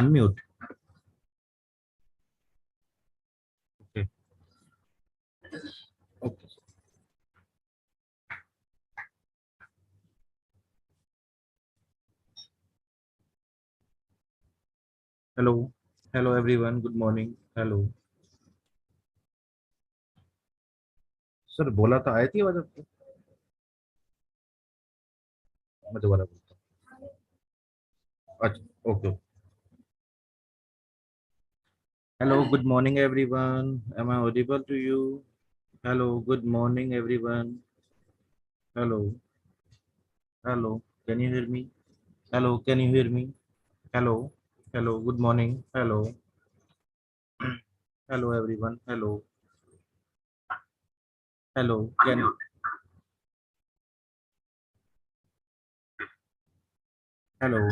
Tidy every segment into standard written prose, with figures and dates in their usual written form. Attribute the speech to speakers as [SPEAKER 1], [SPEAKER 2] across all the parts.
[SPEAKER 1] Unmute. Okay. Okay. Hello. Hello everyone. Good morning. Hello. Sir बोला था आई थी आवाज आपको? मैं दोबारा बोलता हूँ। अच्छा okay. Hello. Good morning everyone. Am I audible to you? Hello. Good morning everyone. Hello. Hello. Can you hear me? Hello. Can you hear me? Hello. Hello. Good morning. Hello. Hello everyone. Hello. Hello. Can hello.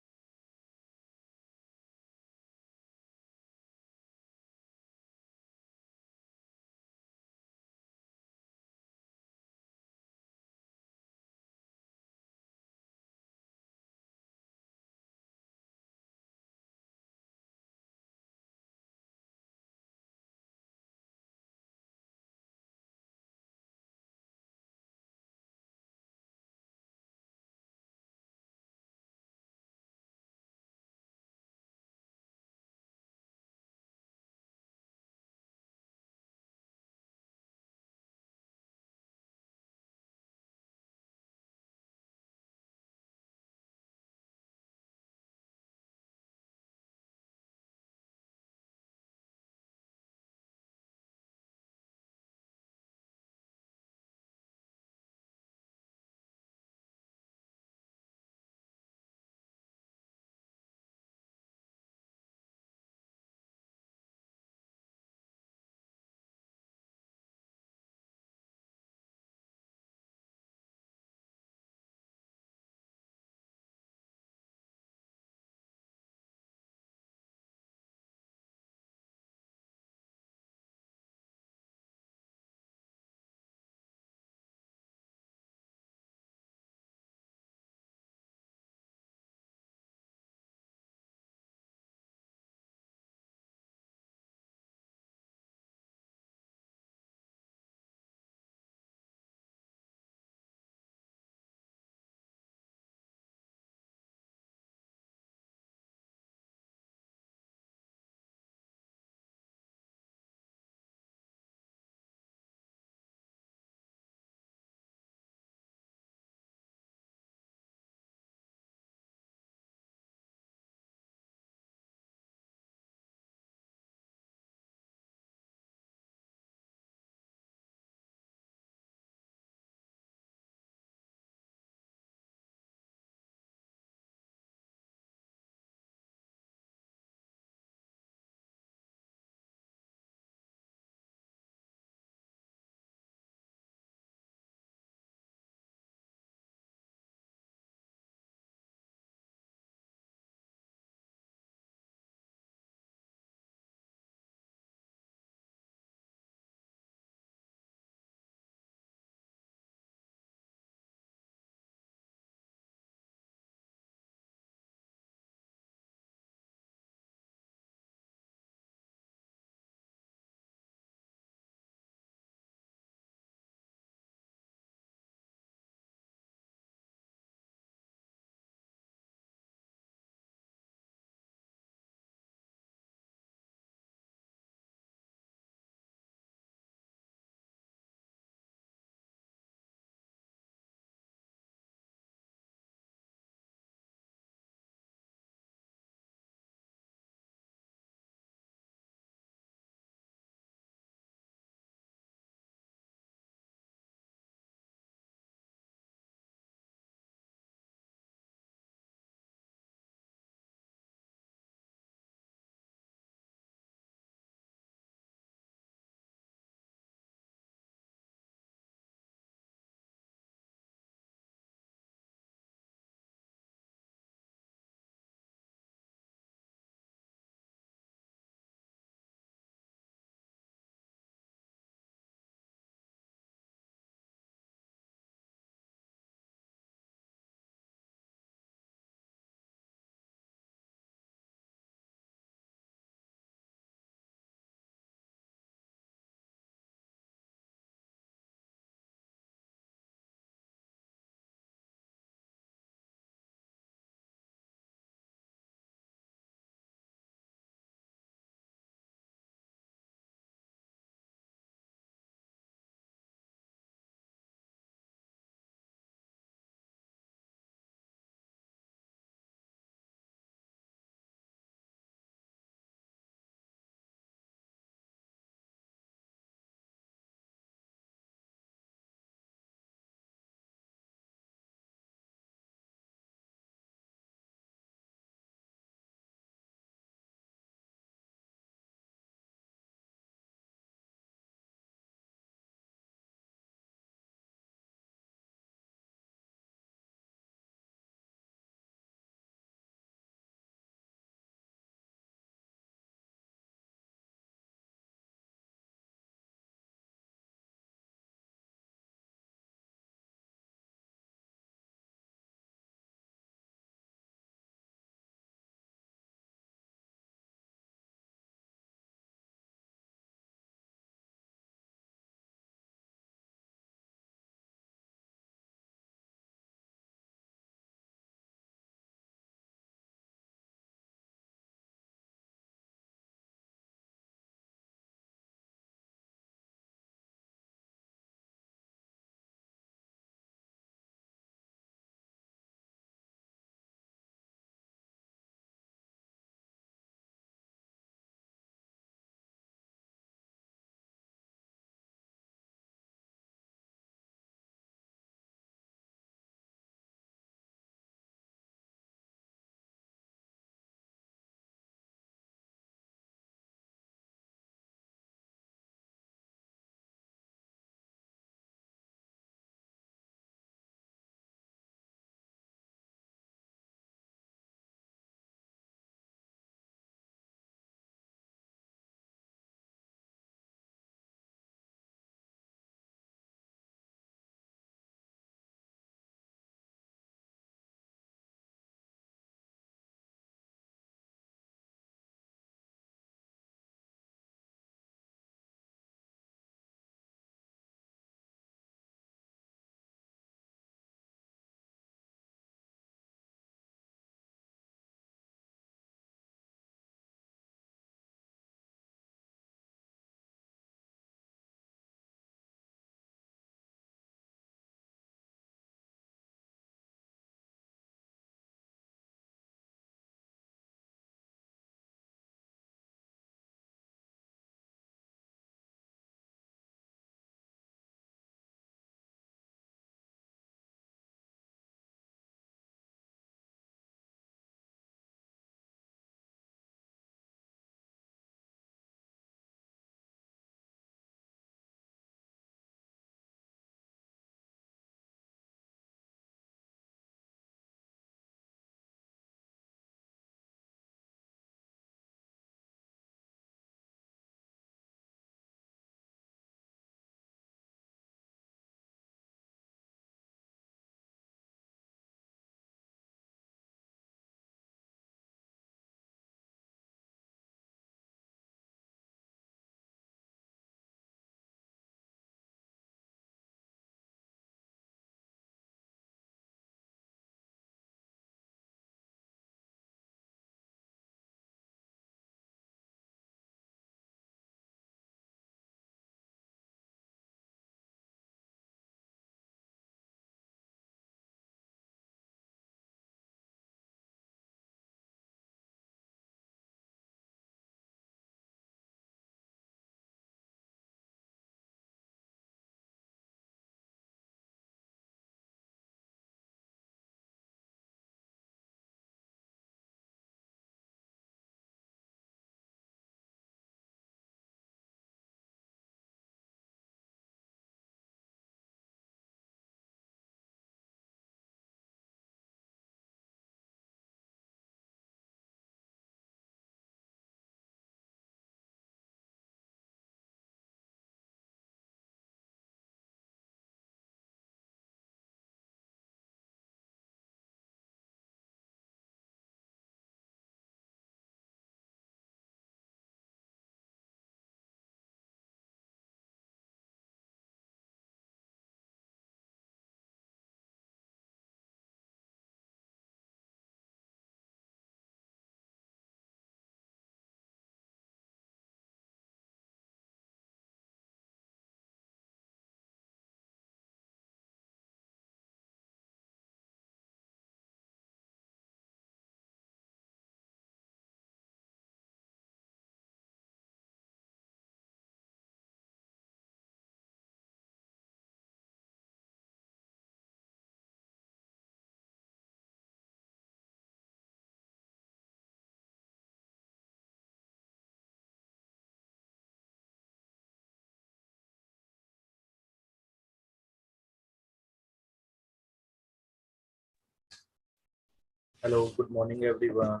[SPEAKER 1] Hello, good morning, everyone.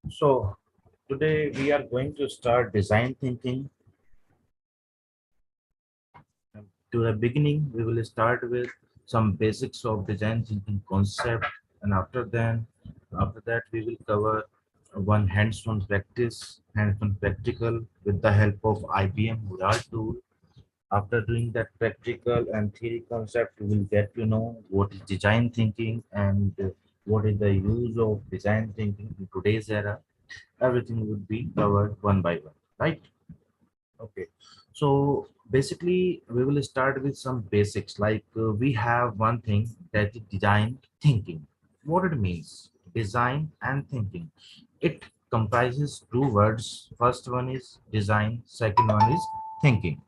[SPEAKER 1] So, today we are going to start design thinking. To the beginning, we will start with some basics of design thinking concept, and after that, we will cover one hands-on practice, hands-on practical with the help of IBM Mural tool. After doing that practical and theory concept, we will get to know what is design thinking and what is the use of design thinking in today's era. Everything would be covered one by one, right? Okay. So basically, we will start with some basics. Like we have one thing that is design thinking. What it means, design and thinking. It comprises two words. First one is design. Second one is thinking.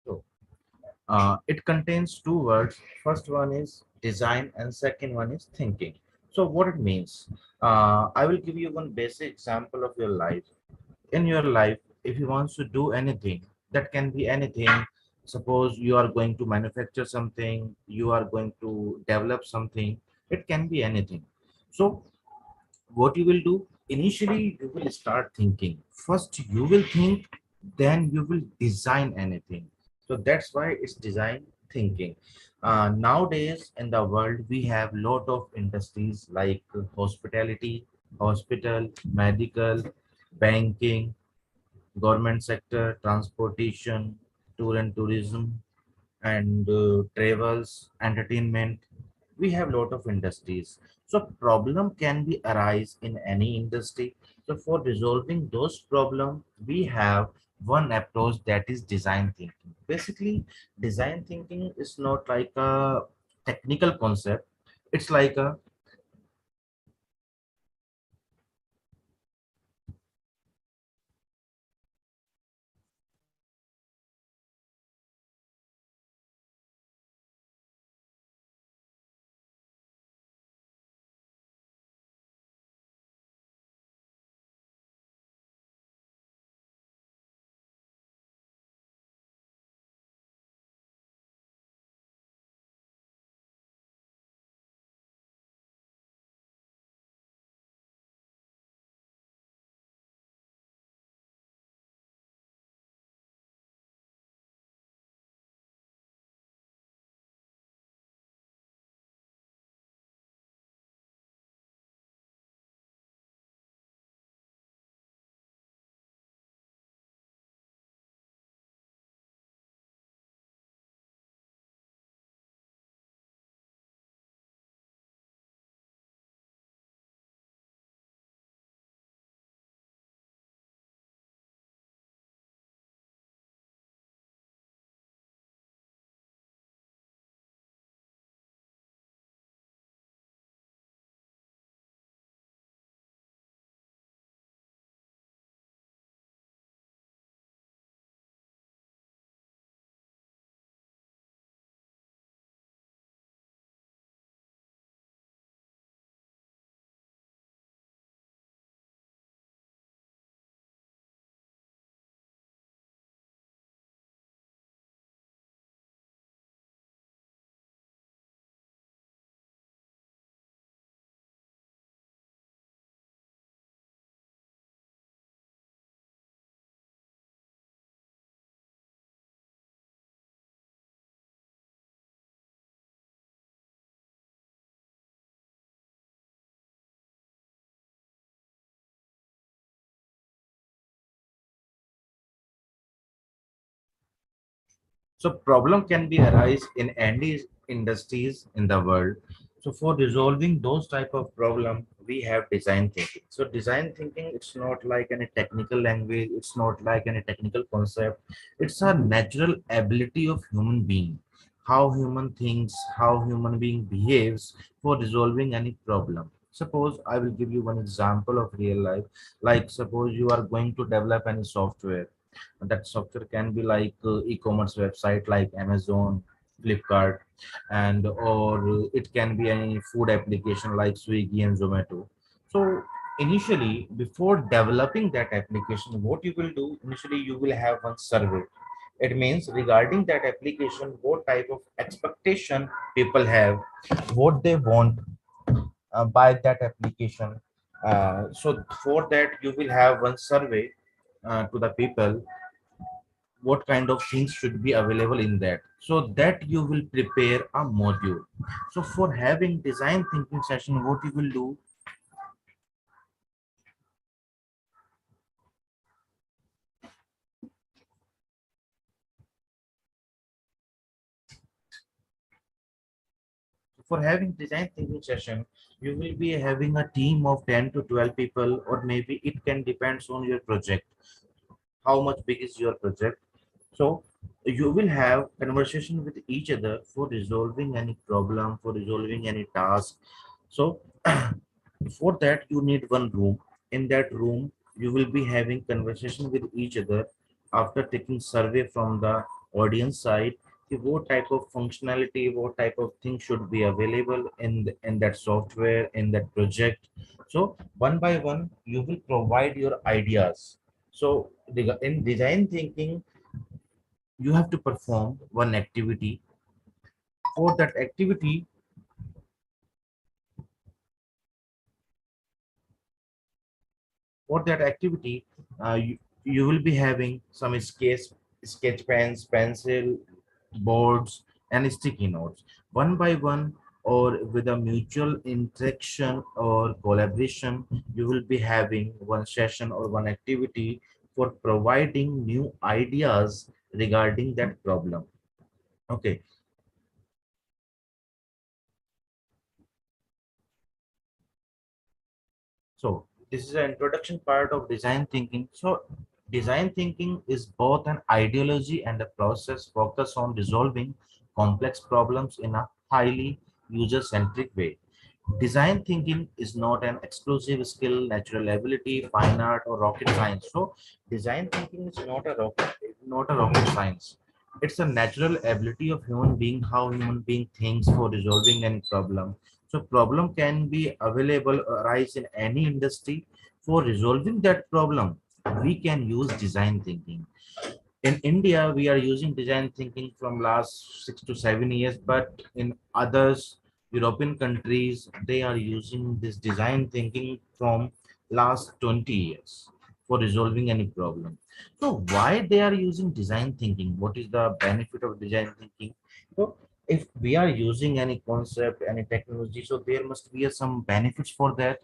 [SPEAKER 1] So it contains two words. First one is design and second one is thinking. So what it means, I will give you one basic example of your life. In your life, if you want to do anything, that can be anything. Suppose you are going to manufacture something, you are going to develop something, it can be anything. So what you will do, initially you will start thinking. First you will think, then you will design anything. So that's why it's design thinking. Nowadays in the world we have lot of industries like hospitality, hospital, medical, banking, government sector, transportation, tour and tourism, and travels, entertainment. We have lot of industries. So problem can be arise in any industry. So for resolving those problem, we have one approach, that is design thinking. Basically, design thinking is not like a technical concept. It's like a So problem can be arise in any industries in the world. So for resolving those type of problem, we have design thinking. So design thinking, it's not like any technical language, it's not like any technical concept. It's a natural ability of human being, how human thinks, how human being behaves for resolving any problem. Suppose I will give you one example of real life. Like suppose you are going to develop any software. That software can be like e-commerce website like Amazon, Flipkart, and or it can be any food application like Swiggy and Zomato. So initially, before developing that application, what you will do initially, you will have one survey. It means regarding that application, what type of expectation people have, what they want by that application. So for that, you will have one survey to the people, what kind of things should be available in that, so that you will prepare a module. So for having design thinking session, what you will do, for having design thinking session, you will be having a team of 10 to 12 people, or maybe it can depends on your project, how much big is your project. So you will have conversation with each other for resolving any problem, for resolving any task. So for that, you need one room. In that room, you will be having conversation with each other after taking survey from the audience side. What type of functionality, what type of thing should be available in that software, in that project. So one by one, you will provide your ideas. So in design thinking, you have to perform one activity. For that activity, for that activity, you will be having some sketch pens, pencil, boards, and sticky notes. One by one, or with a mutual interaction or collaboration, you will be having one session or one activity for providing new ideas regarding that problem. Okay, so this is an introduction part of design thinking. So design thinking is both an ideology and a process focused on resolving complex problems in a highly user-centric way. Design thinking is not an exclusive skill, natural ability, fine art, or rocket science. So design thinking is not a rocket science. It's a natural ability of human being, how human being thinks for resolving any problem. So problem can be available, arise in any industry. For resolving that problem, we can use design thinking. In India, we are using design thinking from last 6 to 7 years, but in others European countries, they are using this design thinking from last 20 years for resolving any problem. So why they are using design thinking? What is the benefit of design thinking? So if we are using any concept, any technology, so there must be some benefits for that.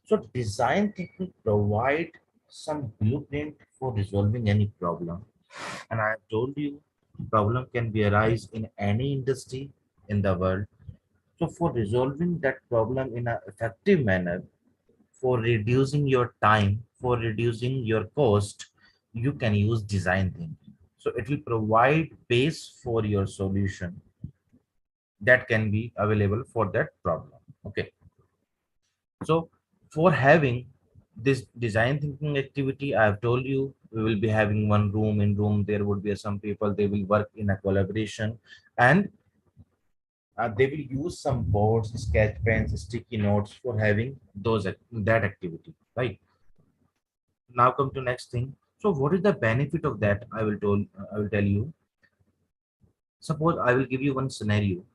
[SPEAKER 1] So design thinking provide some blueprint for resolving any problem. And I have told you, problem can be arise in any industry in the world. So for resolving that problem in an effective manner, for reducing your time, for reducing your cost, you can use design thinking. So it will provide base for your solution that can be available for that problem. Okay. So for having this design thinking activity, I have told you we will be having one room. In room, there would be some people, they will work in a collaboration, and they will use some boards, sketch pens, sticky notes for having that activity. Right now, come to next thing. So what is the benefit of that? I will tell you. Suppose I will give you one scenario.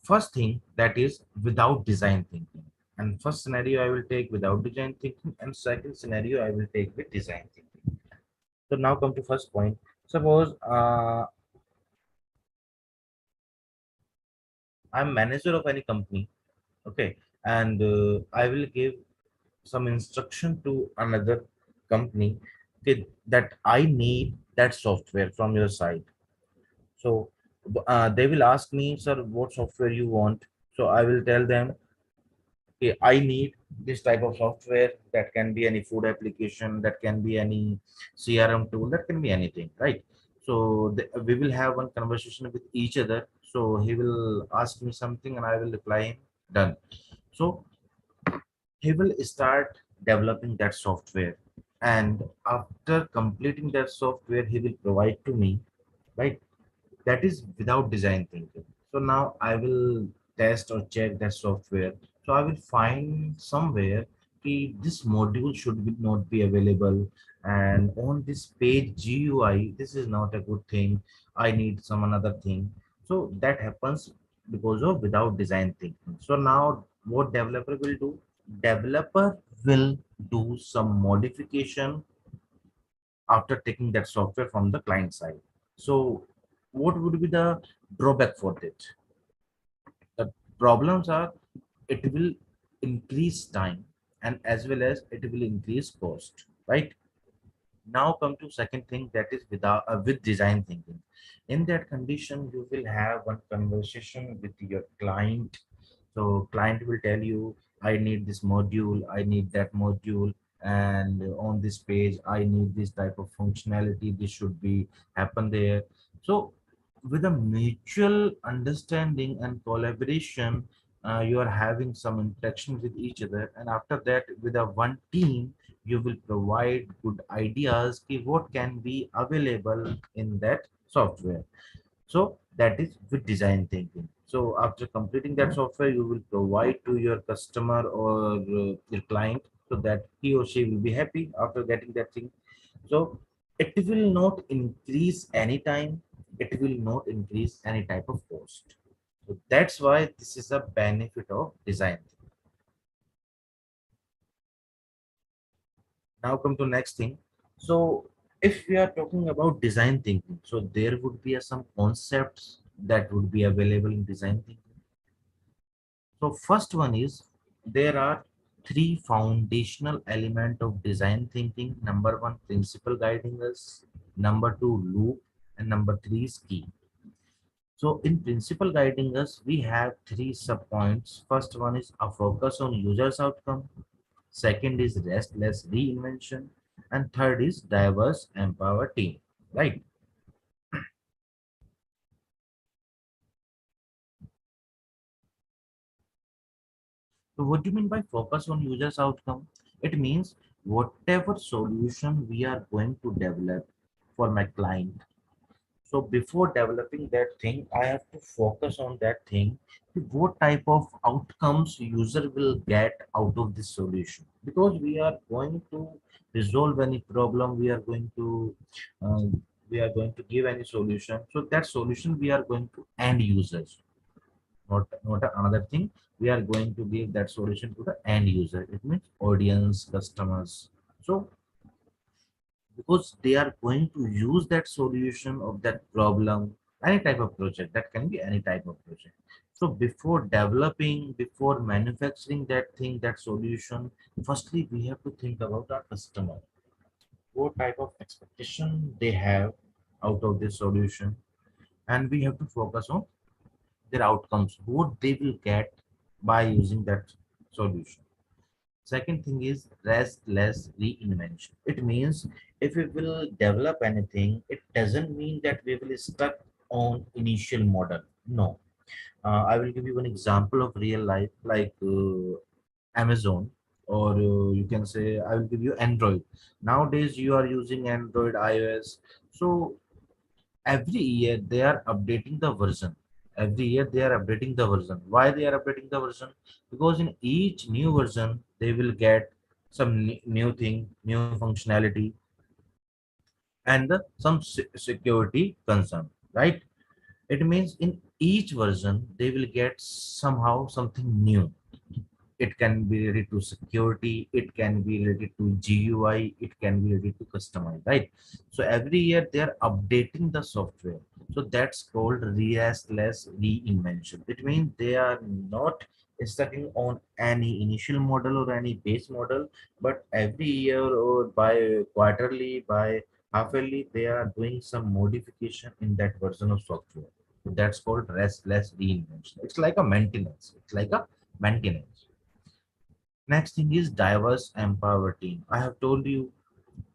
[SPEAKER 1] First thing, that is without design thinking, and first scenario I will take without design thinking, and second scenario I will take with design thinking. So now come to first point. Suppose I'm manager of any company. Okay, and I will give some instruction to another company, okay, that I need that software from your side. So they will ask me, sir, what software you want. So I will tell them, okay, I need this type of software. That can be any food application, that can be any CRM tool, that can be anything, right? So we will have one conversation with each other. So he will ask me something and I will reply him, done. So he will start developing that software, and after completing that software he will provide to me, right? That is without design thinking. So now I will test or check that software. So I will find somewhere this module should not be available, and on this page GUI this is not a good thing. I need some another thing. So that happens because of without design thinking. So now what developer will do? Developer will do some modification after taking that software from the client side. So what would be the drawback for that? The problems are, it will increase time and as well as it will increase cost, right? Now come to second thing, that is without with design thinking. In that condition you will have one conversation with your client. So client will tell you, I need this module, I need that module, and on this page I need this type of functionality, this should be happen there. So with a mutual understanding and collaboration, you are having some interaction with each other, and after that with a one team you will provide good ideas ki what can be available in that software. So that is with design thinking. So after completing that software you will provide to your customer or your client, so that he or she will be happy after getting that thing. So it will not increase any time, it will not increase any type of cost. So that's why this is a benefit of design. Now come to next thing. So if we are talking about design thinking, so there would be some concepts that would be available in design thinking. So first one is, there are three foundational element of design thinking. Number one, principle guiding us. Number two, loop. And number three is key. So in principle guiding us, we have three subpoints. First one is a focus on users outcome. Second is restless reinvention. And third is diverse empower team. Right. So what do you mean by focus on users outcome? It means whatever solution we are going to develop for my client. So before developing that thing, I have to focus on that thing. What type of outcomes user will get out of this solution? Because we are going to resolve any problem, we are going to give any solution. So that solution we are going to end users, not another thing. We are going to give that solution to the end user. It means audience, customers. So because they are going to use that solution of that problem, any type of project, that can be any type of project. So before developing, before manufacturing that thing, that solution, firstly we have to think about our customer, what type of expectation they have out of this solution, and we have to focus on their outcomes, what they will get by using that solution. Second thing is restless reinvention. It means if we will develop anything, it doesn't mean that we will stuck on initial model. No. I will give you an example of real life, like Amazon, or you can say I will give you Android. Nowadays you are using Android, iOS. So every year they are updating the version. Every year they are updating the version. Why they are updating the version? Because in each new version they will get some new thing, new functionality, and some security concern, right? It means in each version they will get somehow something new. It can be related to security, it can be related to GUI, it can be related to customize, right? So every year they are updating the software. So that's called restless reinvention. It means they are not stuck on any initial model or any base model, but every year or by quarterly, by Half-yearly, they are doing some modification in that version of software. That's called restless reinvention. It's like a maintenance. It's like a maintenance. Next thing is diverse empower team. I have told you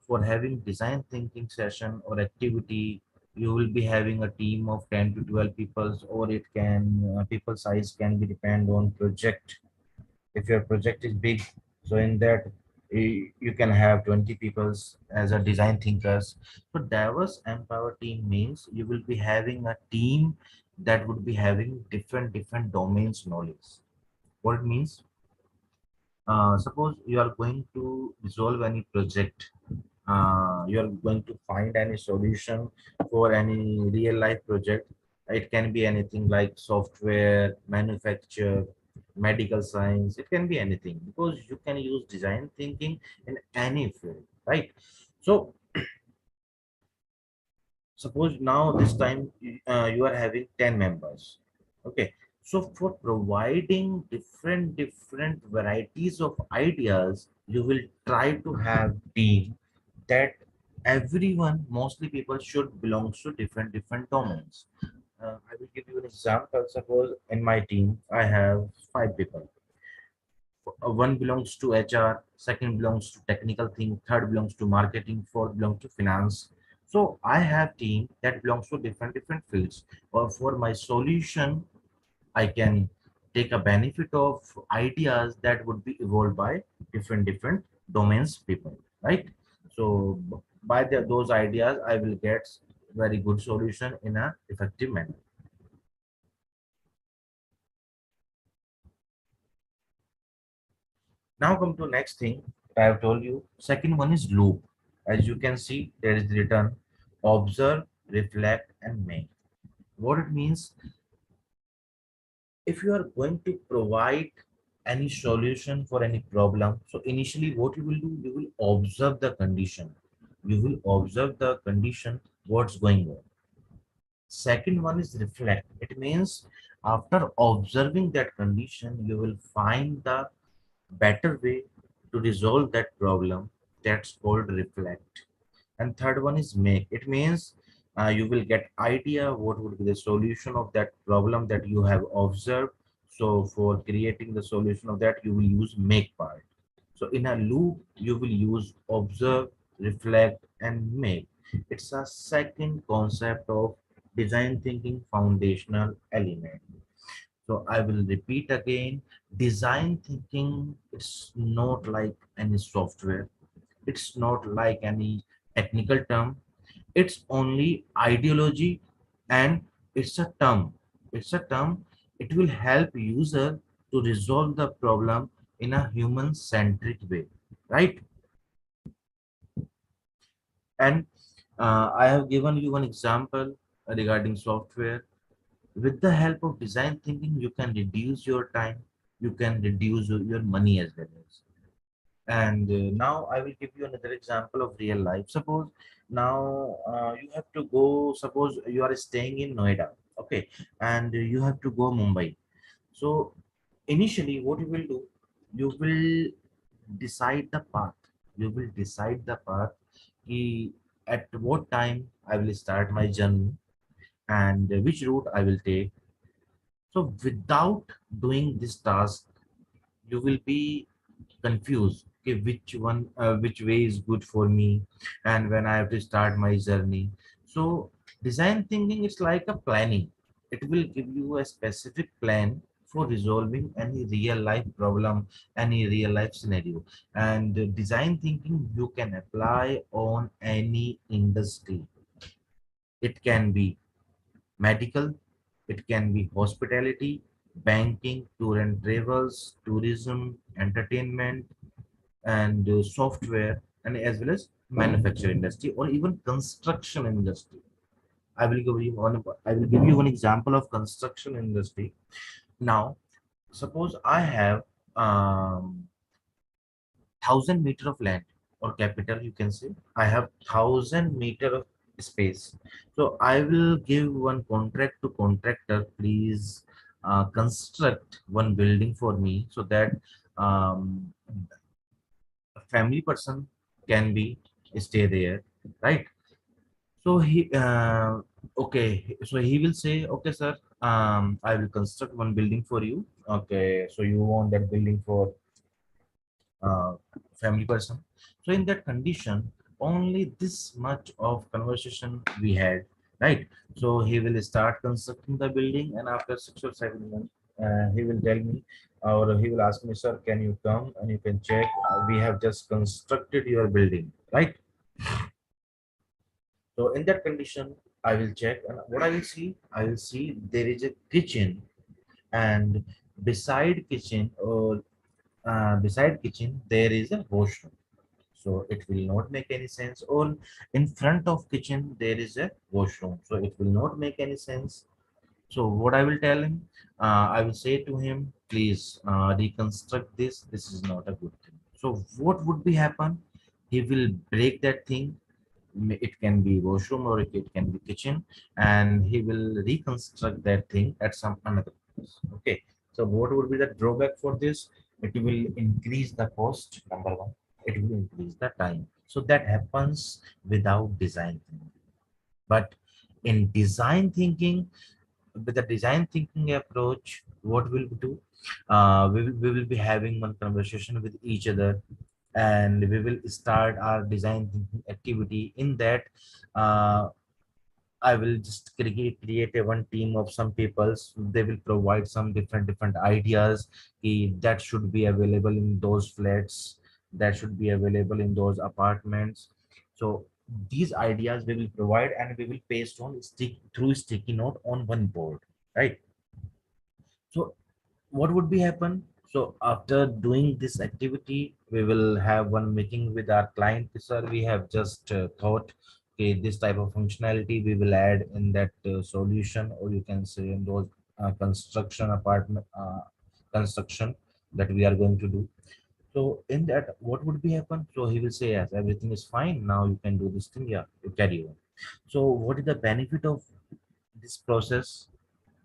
[SPEAKER 1] for having design thinking session or activity, you will be having a team of 10 to 12 people, or it can people size can be depend on project. If your project is big, so in that you can have 20 people as a design thinkers. So diverse empower team means you will be having a team that would be having different domains knowledge. What it means, suppose you are going to resolve any project, you are going to find any solution for any real life project. It can be anything like software, manufacture, medical science. It can be anything because you can use design thinking in any field, right? So suppose now this time you are having 10 members. Okay, so for providing different varieties of ideas, you will try to have team that everyone, mostly people, should belong to different domains. I will give you an example. Suppose in my team I have 5 people. One belongs to HR, second belongs to technical thing, third belongs to marketing, fourth belongs to finance. So I have team that belongs to different fields. Or for my solution, I can take a benefit of ideas that would be evolved by different domains people, right? So by those ideas, I will get very good solution in a effective manner. Now come to next thing I have told you. Second one is loop. As you can see, there is written observe, reflect, and make. What it means, if you are going to provide any solution for any problem, so initially what you will do, you will observe the condition. You will observe the condition, what's going on. Second one is reflect. It means after observing that condition, you will find the better way to resolve that problem. That's called reflect. And third one is make. It means you will get idea what would be the solution of that problem that you have observed. So for creating the solution of that, you will use make part. So in a loop, you will use observe, reflect, and make. It's a second concept of design thinking foundational element. So I will repeat again, design thinking, it's not like any software. It's not like any technical term. It's only ideology, and it's a term. It's a term. It will help user to resolve the problem in a human centric way, right? And I have given you one example regarding software. With the help of design thinking, you can reduce your time, you can reduce your money as well as. And now I will give you another example of real life. Suppose now you have to go, suppose you are staying in Noida, okay, and you have to go Mumbai. So initially, what you will do, you will decide the path. You will decide the path. At what time I will start my journey and which route I will take. So without doing this task, you will be confused. Okay, which way is good for me, and when I have to start my journey. So design thinking is like a planning. It will give you a specific plan for resolving any real life problem, any real life scenario. And design thinking you can apply on any industry. It can be medical, it can be hospitality, banking, tour and travels, tourism, entertainment, and software, and as well as manufacturing industry or even construction industry. I will give you one example of construction industry. Now, suppose I have 1,000 meter of land or capital, you can say. I have 1,000 meter of space. So I will give one contract to contractor, please construct one building for me so that um, a family person can be stay there, right? So okay, so he will say, okay, sir, I will construct one building for you. Okay, so you want that building for uh, family person. So in that condition, only this much of conversation we had, right? So he will start constructing the building, and after 6 or 7 months, he will tell me, or he will ask me, sir, can you come and you can check? We have just constructed your building, right? So in that condition, I will check, and what I will see, I will see there is a kitchen, and beside kitchen there is a washroom. So it will not make any sense. Or in front of kitchen there is a washroom, so it will not make any sense. So what I will tell him, I will say to him, please reconstruct this. This is not a good thing. So what would be happen? He will break that thing. It can be washroom or it can be kitchen, and he will reconstruct that thing at some another place. Okay. So what would be the drawback for this? It will increase the cost. Number one, it will increase the time. So that happens without design thinking. But in design thinking, with the design thinking approach, what will we do? We will be having one conversation with each other, and we will start our design thinking activity. In that, uh, I will just create a one team of some people. They will provide some different ideas that should be available in those flats, that should be available in those apartments. So these ideas we will provide, and we will paste on sticky note on one board, right? So what would be happen? So after doing this activity, we will have one meeting with our client. Sir, we have just thought, okay, this type of functionality we will add in that solution, or you can say in those construction that we are going to do. So in that, what would be happen? So he will say, yes, everything is fine. Now you can do this thing. Yeah, you carry on. So what is the benefit of this process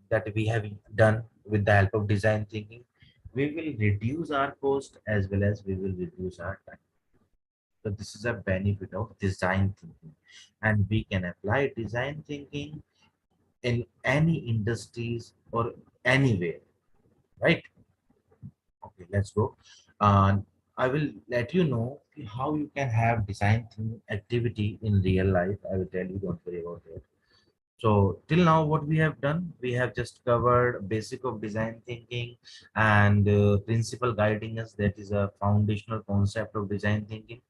[SPEAKER 1] that we have done with the help of design thinking? We will reduce our cost as well as we will reduce our time. So this is a benefit of design thinking, and we can apply design thinking in any industries or anywhere, right? Okay, let's go. I will let you know how you can have design thinking activity in real life. I will tell you, don't worry about it. So till now, what we have done, we have just covered basic of design thinking and principle guiding us. That is a foundational concept of design thinking.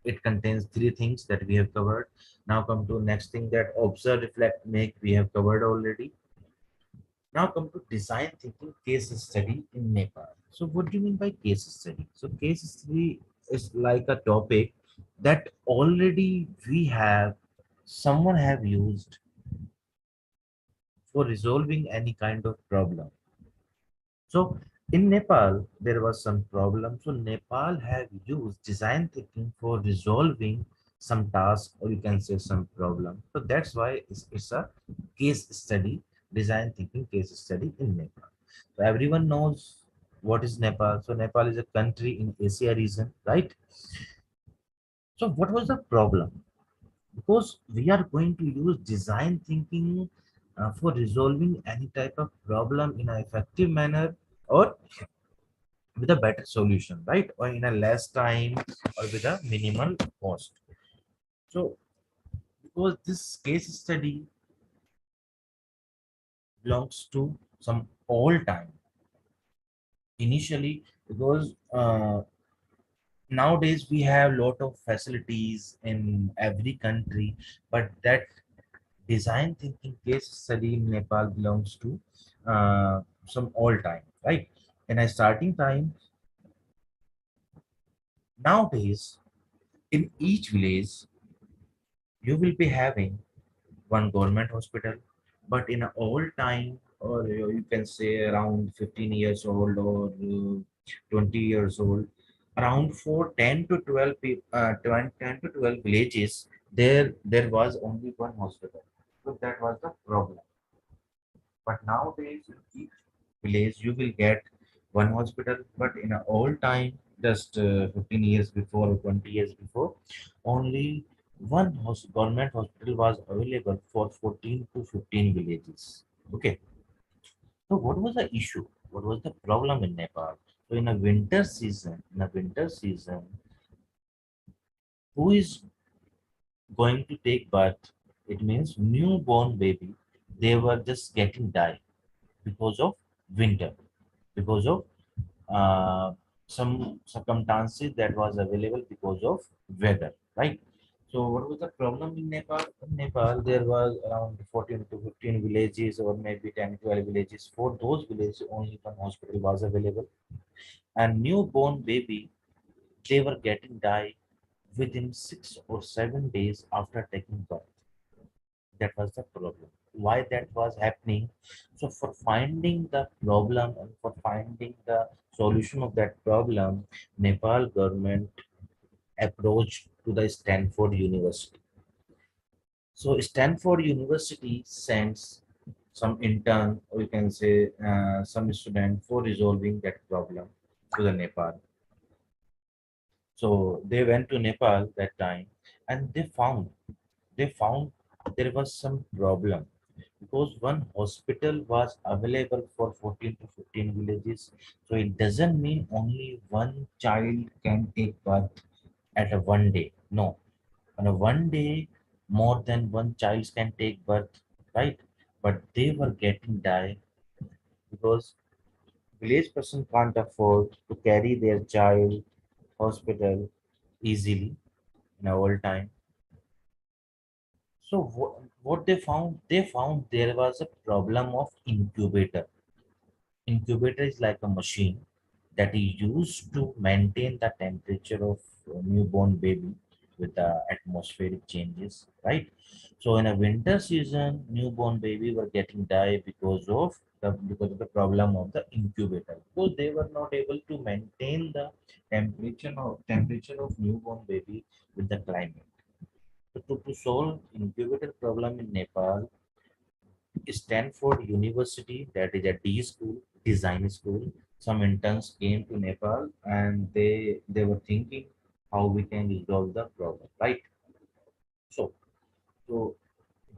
[SPEAKER 1] It contains three things that we have covered. Now come to next thing, that observe, reflect, make. We have covered already. Now come to design thinking case study in Nepal. So what do you mean by case study? So case study is like a topic that already we have, someone have used for resolving any kind of problem. So in Nepal, there was some problem. So Nepal have used design thinking for resolving some task, or you can say some problem. So that's why it's a case study, design thinking case study in Nepal. So everyone knows what is Nepal. So Nepal is a country in Asia region, right? So what was the problem? Because we are going to use design thinking for resolving any type of problem in an effective manner, or with a better solution, right? Or in a less time, or with a minimal cost. So because this case study belongs to some old time initially, because nowadays we have lot of facilities in every country, but that design thinking case study in Nepal belongs to some old time, right? In a starting time, nowadays in each village you will be having one government hospital, but in an old time, or you can say around 15 years old, or 20 years old, around 4 10 to 12 10 to 12 villages, there was only one hospital. So that was the problem. But nowadays, in each village, you will get one hospital. But in an old time, just 15 years before or 20 years before, only one government hospital was available for 14 to 15 villages. Okay. So what was the issue? What was the problem in Nepal? So in a winter season, who is going to take birth? It means newborn baby. They were just getting died because of winter, because of some circumstances that was available because of weather, right? So what was the problem in Nepal? In Nepal, there was around 14 to 15 villages or maybe 10, 12 villages. For those villages, only one hospital was available. And newborn baby, they were getting died within 6 or 7 days after taking birth. That was the problem. Why that was happening? So for finding the problem and for finding the solution of that problem, Nepal government approached to the Stanford University. So Stanford University sends some intern, or you can say some student for resolving that problem to the Nepal. So they went to Nepal that time, and they found there was some problem because one hospital was available for 14 to 15 villages. So it doesn't mean only one child can take birth at a one day. No, on a one day, more than one child can take birth, right? But they were getting died because village person can't afford to carry their child hospital easily in a old time. So what they found there was a problem of incubator. Incubator is like a machine that is used to maintain the temperature of a newborn baby with the atmospheric changes, right? So in a winter season, newborn baby were getting die because of the problem of the incubator. Because they were not able to maintain the temperature of newborn baby with the climate. So to solve incubator problem in Nepal, Stanford University, that is a D school, design school. Some interns came to Nepal and they were thinking how we can resolve the problem, right? So so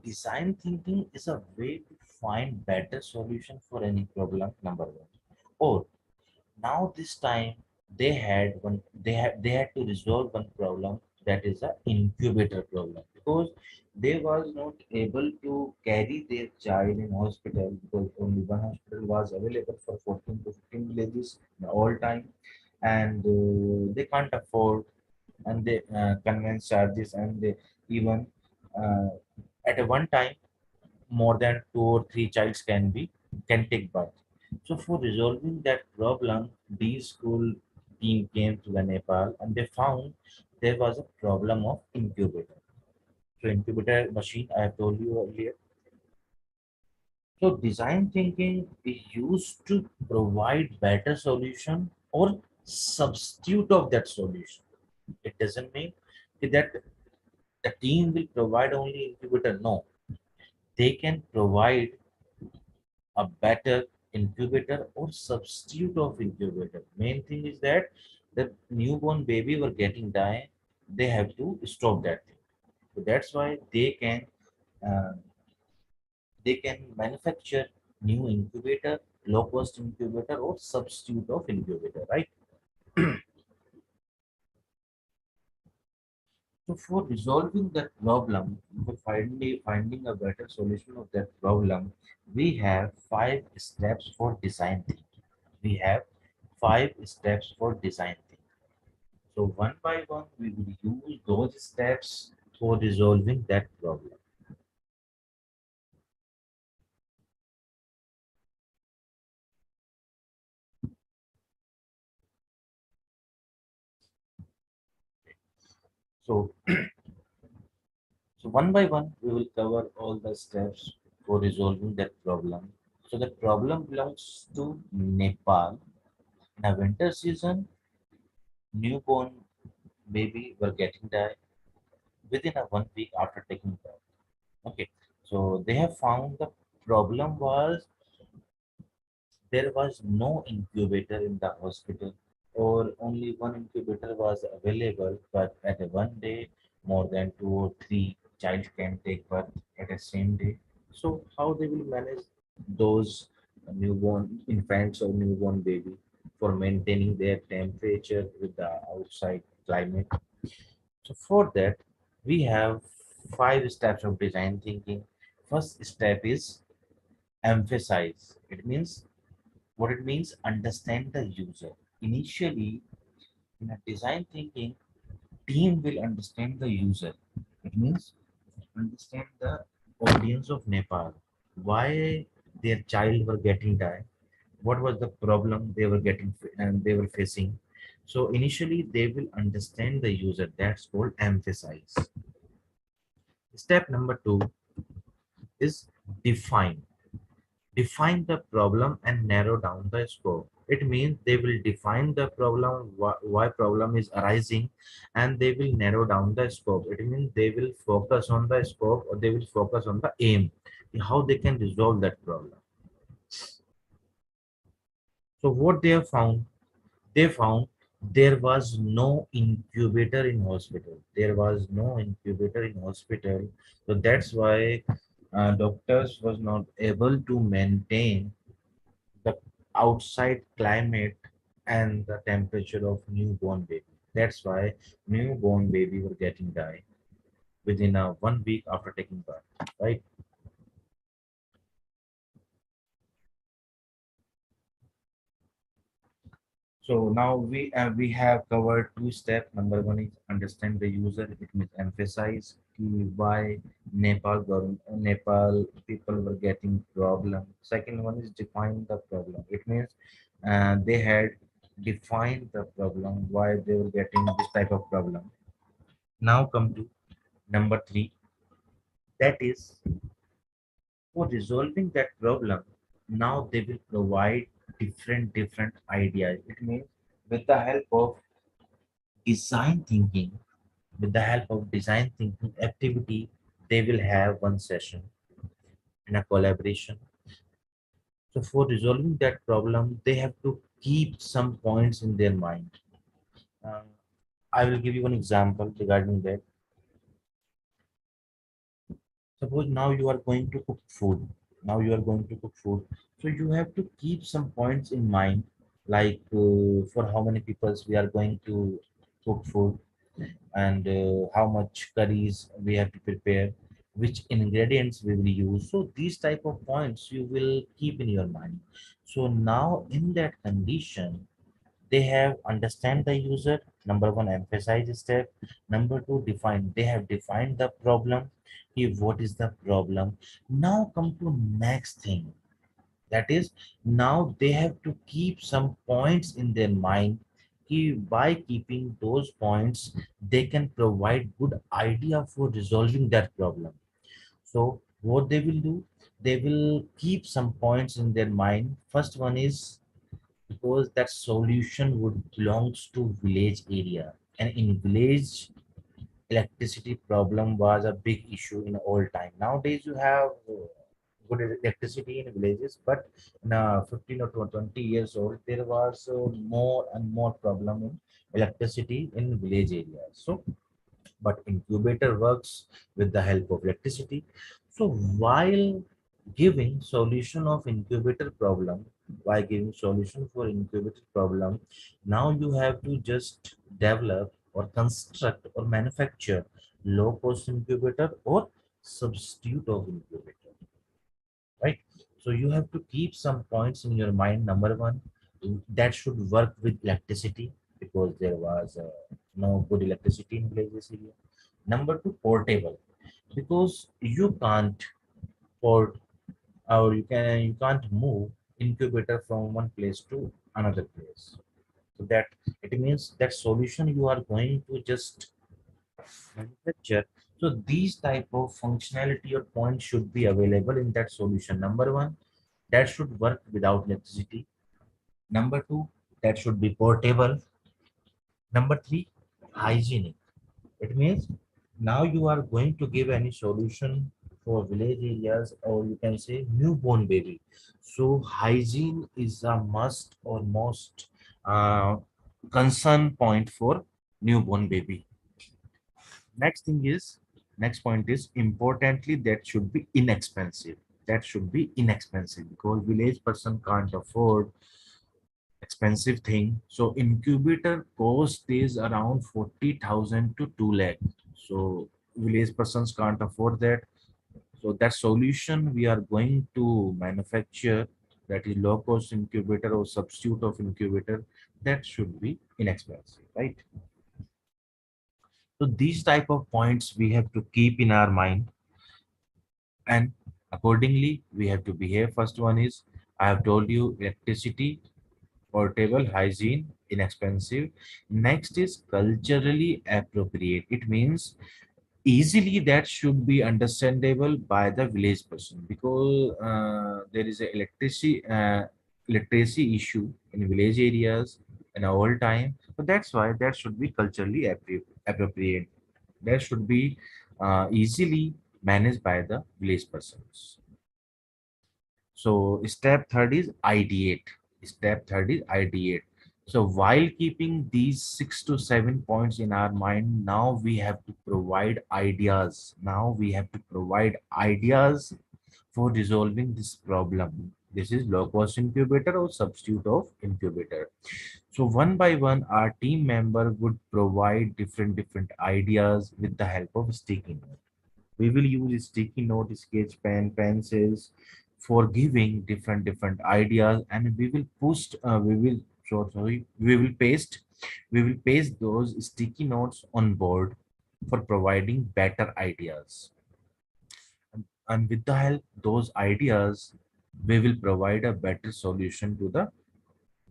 [SPEAKER 1] design thinking is a way to find better solution for any problem. Number one, or now this time they had to resolve one problem, that is a incubator problem, because they was not able to carry their child in hospital because only one hospital was available for 14 to 15 villages the all time, and they can't afford, and they conveyance charges, and they even uh, at a one time more than two or three childs can take birth. So for resolving that problem, the school team came to the Nepal and they found there was a problem of incubator. So incubator machine I have told you earlier. So design thinking is used to provide better solution or substitute of that solution. It doesn't mean that the team will provide only incubator. No, they can provide a better incubator or substitute of incubator. Main thing is that the newborn baby were getting die, they have to stop that thing. So that's why uh, they can manufacture new incubator, low cost incubator or substitute of incubator, right? So for resolving that problem, for finding a better solution of that problem, we have 5 steps for design thinking. We have 5 steps for design thinking. So one by one, we will use those steps for resolving that problem. So, so one by one, we will cover all the steps for resolving that problem. So the problem belongs to Nepal. In a winter season, newborn baby were getting died within a 1 week after taking birth. Okay, so they have found the problem was there was no incubator in the hospital, or only one incubator was available, but at one day more than 2 or 3 child can take birth at the same day. So how they will manage those newborn infants or newborn baby for maintaining their temperature with the outside climate? So for that, we have 5 steps of design thinking. First step is emphasize. It means what it means, understand the user. Initially, in a design thinking, team will understand the user. It means understand the audience of Nepal, why their child were getting died, what was the problem they were getting and they were facing. So initially they will understand the user. That's called emphasize. Step number 2 is define. Define the problem and narrow down the scope. It means they will define the problem, why problem is arising, and they will narrow down the scope. It means they will focus on the scope or they will focus on the aim, how they can resolve that problem. So what they have found, they found there was no incubator in hospital. There was no incubator in hospital. So that's why doctors was not able to maintain the outside climate and the temperature of newborn baby. That's why newborn baby were getting died within a 1 week after taking birth, right? So now we have covered 2 steps. Number one is understand the user. It means emphasize why Nepal people were getting problem. Second one is define the problem. It means they had defined the problem, why they were getting this type of problem. Now come to number three. That is for resolving that problem. Now they will provide different ideas. It means with the help of design thinking, with the help of design thinking activity, they will have one session in a collaboration. So for resolving that problem, they have to keep some points in their mind. Uh, I will give you one example regarding that. Suppose now you are going to cook food. Now you are going to cook food. So you have to keep some points in mind, like for how many peoples we are going to cook food, and how much curries we have to prepare, which ingredients we will use. So these type of points you will keep in your mind. So now in that condition, they have understand the user. Number one, emphasize step. Number two, define. They have defined the problem. What is the problem? Now come to next thing. That is, now they have to keep some points in their mind. By keeping those points, they can provide good idea for resolving that problem. So what they will do, they will keep some points in their mind. First one is because that solution would belongs to village area, and in village electricity problem was a big issue in old time. Nowadays you have good electricity in villages, but in 15 or 20 years old there was more and more problem in electricity in village areas. So but incubator works with the help of electricity. So while giving solution of incubator problem, by giving solution for incubator problem, now you have to just develop or construct or manufacture low cost incubator or substitute of incubator, right? So you have to keep some points in your mind. Number one, that should work with electricity because there was no good electricity in villages area. Number two, portable, because you can't port or you can't move incubator from one place to another place. So that it means that solution you are going to just manufacture. So these type of functionality or points should be available in that solution. Number one, that should work without electricity. Number two, that should be portable. Number three, hygienic. It means now you are going to give any solution for village areas or you can say newborn baby. So hygiene is a must or most uh, concern point for newborn baby. Next point is importantly that should be inexpensive. That should be inexpensive because village person can't afford expensive thing. So incubator cost is around 40,000 to 2 lakh. So village persons can't afford that. So that solution we are going to manufacture, that is low cost incubator or substitute of incubator, that should be inexpensive, right? So these type of points we have to keep in our mind, and accordingly we have to behave. First one is, I have told you, electricity, portable, hygiene, inexpensive. Next is culturally appropriate. It means easily that should be understandable by the village person because there is a literacy issue in village areas in all time. So that's why that should be culturally appropriate. That should be easily managed by the village persons. So step third is ideate. Step third is ideate. So while keeping these 6 to 7 points in our mind, now we have to provide ideas. Now we have to provide ideas for resolving this problem. This is low cost incubator or substitute of incubator. So one by one, our team member would provide different ideas with the help of sticky note. We will use sticky note, sketch pen, pencils for giving different ideas, and we will post. We will paste those sticky notes on board for providing better ideas. And with the help those ideas, we will provide a better solution to the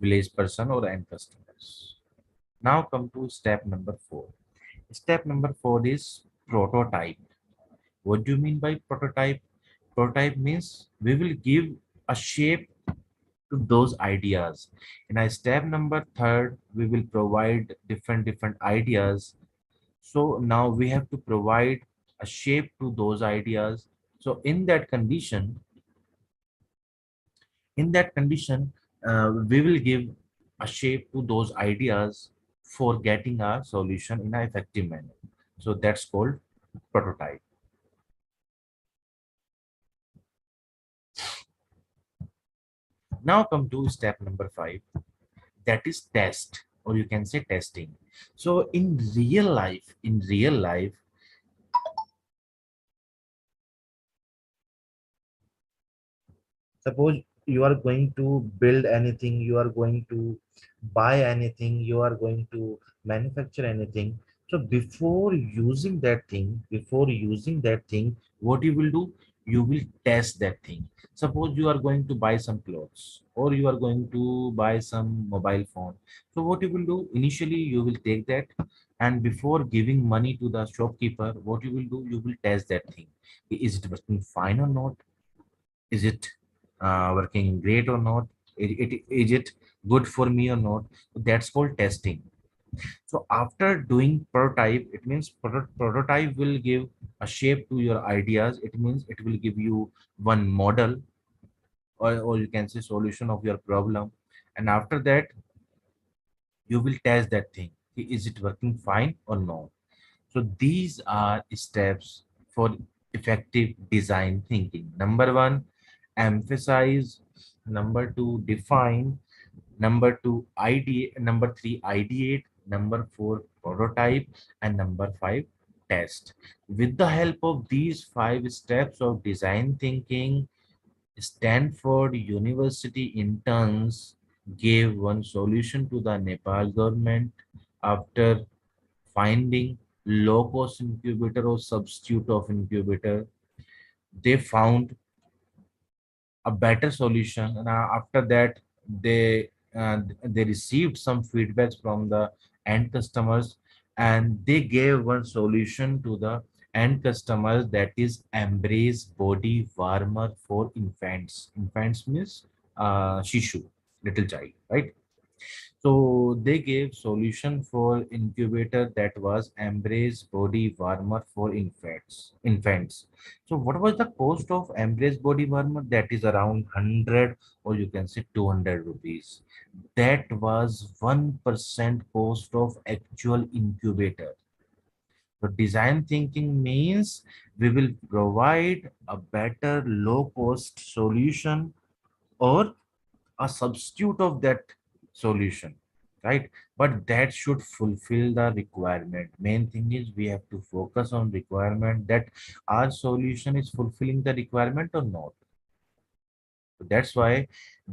[SPEAKER 1] village person or end customers. Now come to step number 4. Step number 4 is prototype. What do you mean by prototype? Prototype means we will give a shape to those ideas. In a step number third, we will provide different ideas. So now we have to provide a shape to those ideas. So in that condition, we will give a shape to those ideas for getting a solution in an effective manner. So that's called prototype. Now come to step number 5, that is test, or you can say testing. So in real life, suppose you are going to build anything, you are going to buy anything, you are going to manufacture anything. So before using that thing, what you will do, you will test that thing. Suppose you are going to buy some clothes or you are going to buy some mobile phone. So what you will do, initially you will take that, and before giving money to the shopkeeper, what you will do, you will test that thing. Is it working fine or not? Is it working great or not? Is it good for me or not? That's called testing. So after doing prototype, it means prototype will give a shape to your ideas. It means it will give you one model, or you can say solution of your problem. And after that, you will test that thing. Is it working fine or not? So these are steps for effective design thinking. Number one, emphasize. Number two, define. Number two, ideate. Number three, ideate. Number four, prototype. And number five, test. With the help of these 5 steps of design thinking, Stanford University interns gave one solution to the Nepal government after finding low-cost incubator or substitute of incubator. They found a better solution, and after that, they received some feedbacks from the end customers, and they gave one solution to the end customers, that is Embrace body warmer for infants. Infants means shishu, little child, right? So they gave solution for incubator, that was Embrace body warmer for infants. Infants. So what was the cost of Embrace body warmer? That is around 100, or you can say 200 rupees. That was 1% cost of actual incubator. So design thinking means we will provide a better low cost solution or a substitute of that solution, right? But that should fulfill the requirement. Main thing is we have to focus on requirement, that our solution is fulfilling the requirement or not. So that's why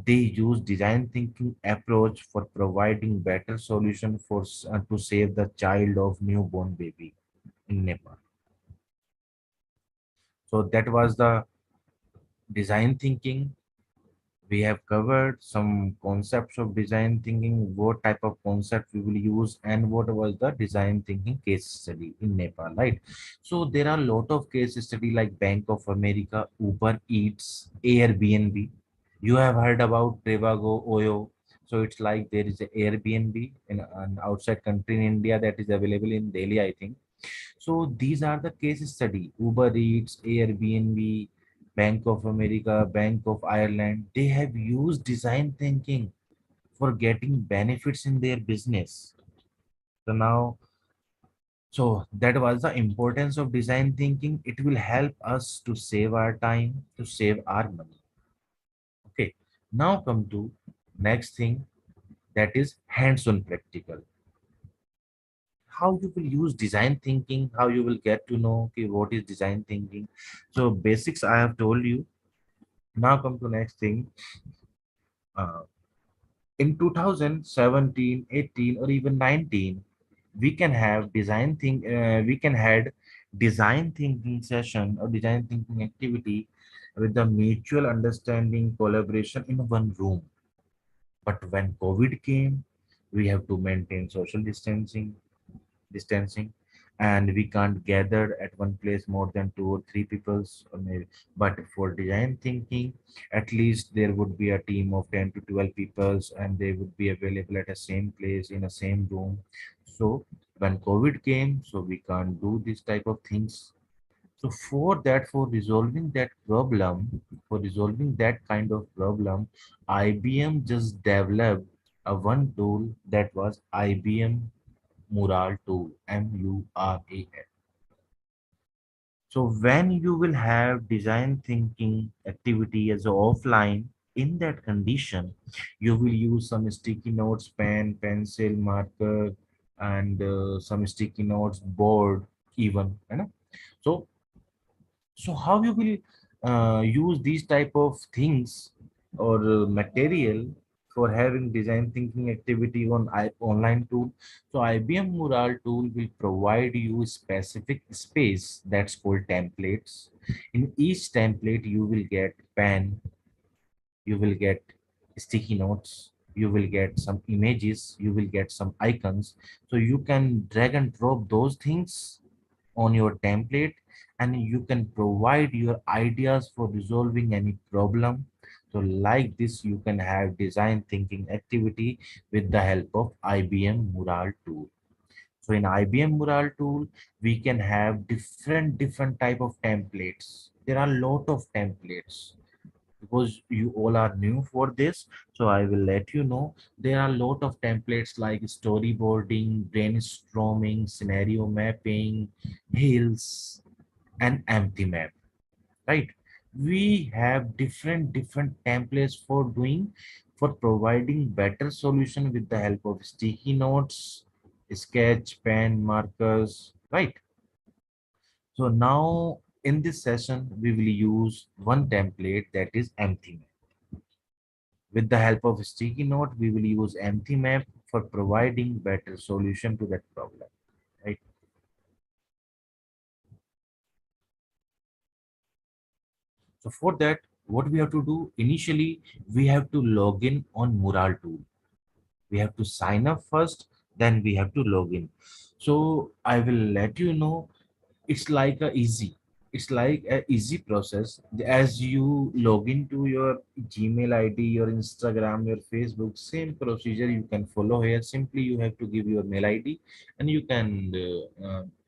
[SPEAKER 1] they use design thinking approach for providing better solution for to save the child of newborn baby in Nepal. So that was the design thinking. We have covered some concepts of design thinking, what type of concept we will use, and what was the design thinking case study in Nepal, right? So there are a lot of case study like Bank of America, Uber Eats, Airbnb. You have heard about Trivago, Oyo. So it's like there is a Airbnb in an outside country in India that is available in Delhi, I think. So these are the case study. Uber Eats, Airbnb, Bank of America, Bank of Ireland. They have used design thinking for getting benefits in their business. So now, so that was the importance of design thinking. It will help us to save our time, to save our money. Okay. Now come to next thing, that is hands-on practical. How you will use design thinking, how you will get to know, okay, what is design thinking. So basics I have told you. Now come to next thing. uh, in 2017, 18, or even 19, we can have we can had design thinking session or design thinking activity with the mutual understanding collaboration in one room. But when COVID came, we have to maintain social distancing, and we can't gather at one place more than two or three peoples or maybe. But for design thinking, at least there would be a team of 10 to 12 peoples, and they would be available at the same place in the same room. So when COVID came, so we can't do this type of things. So for that, for resolving that kind of problem, IBM just developed a one tool, that was IBM Mural tool, Mural. So when you will have design thinking activity as a offline, in that condition, you will use some sticky notes, pen, pencil, marker, and some sticky notes, board, even. You know? So so how you will use these type of things or material for having design thinking activity on online tool. So IBM Mural tool will provide you specific space that's called templates. In each template, you will get pen, you will get sticky notes, you will get some images, you will get some icons. So you can drag and drop those things on your template, and you can provide your ideas for resolving any problem. So like this, you can have design thinking activity with the help of IBM Mural tool. So in IBM Mural tool, we can have different type of templates. There are a lot of templates. Because you all are new for this, so I will let you know. There are a lot of templates like storyboarding, brainstorming, scenario mapping, hills, and empty map, right? We have different templates for doing, for providing better solution with the help of sticky notes, sketch, pen, markers, right? So now in this session, we will use one template, that is empty map. With the help of sticky note, we will use empty map for providing better solution to that problem, right? So for that, what we have to do initially, we have to log in on Mural tool. We have to sign up first, then we have to log in. So I will let you know. It's like a easy, it's like a easy process. As you log into your Gmail ID, your Instagram, your Facebook, same procedure you can follow here. Simply you have to give your mail ID, and you can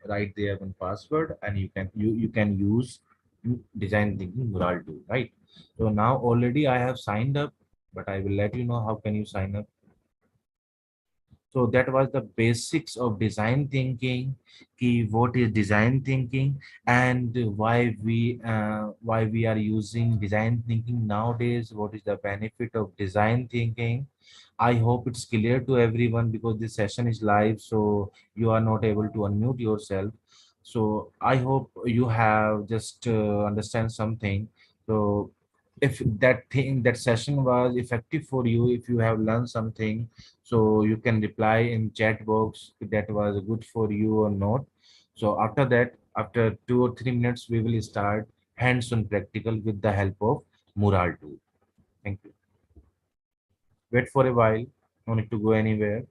[SPEAKER 1] write there one password, and you can use design thinking Mural tool, right? So now already I have signed up, but I will let you know how can you sign up. So that was the basics of design thinking. Ki what is design thinking and why we are using design thinking nowadays? What is the benefit of design thinking? I hope it's clear to everyone because this session is live, so you are not able to unmute yourself. So I hope you have just understand something. So if that session was effective for you, if you have learned something, so you can reply in chat box if that was good for you or not. So after that, after 2 or 3 minutes, we will start hands-on practical with the help of Mural tool. Thank you. Wait for a while. No need to go anywhere.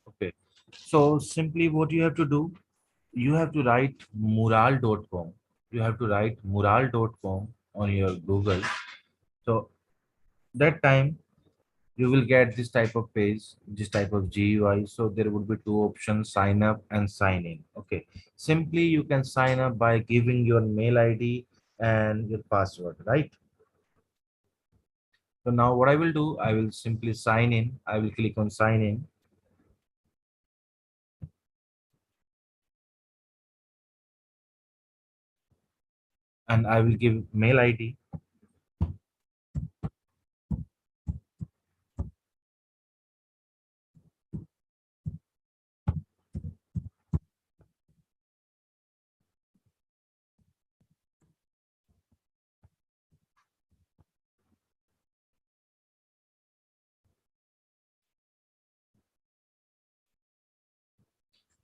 [SPEAKER 1] Okay. So simply what you have to do, you have to write mural.com. You have to write mural.com on your Google. So that time you will get this type of page, this type of GUI. So there would be two options, sign up and sign in. Okay. Simply you can sign up by giving your mail ID and your password, right? So now what I will do, I will simply sign in. I will click on sign in and I will give mail ID.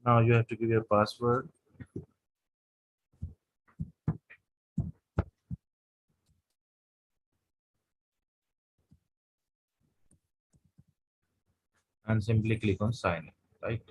[SPEAKER 1] Now you have to give your password. And simply click on sign in, right?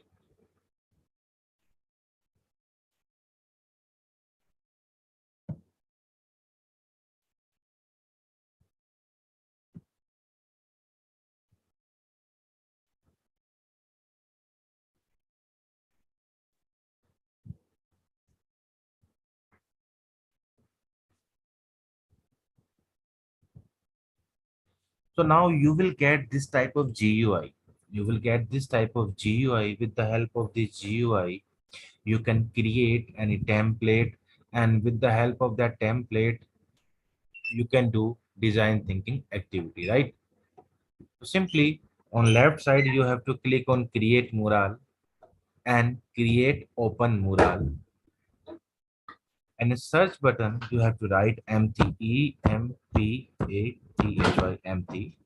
[SPEAKER 1] So now you will get this type of GUI. You will get this type of GUI. With the help of this GUI, you can create any template, and with the help of that template, you can do design thinking activity, right? So simply on left side, you have to click on create mural and create open mural. And a search button, you have to write empty, EMPATHY, empty,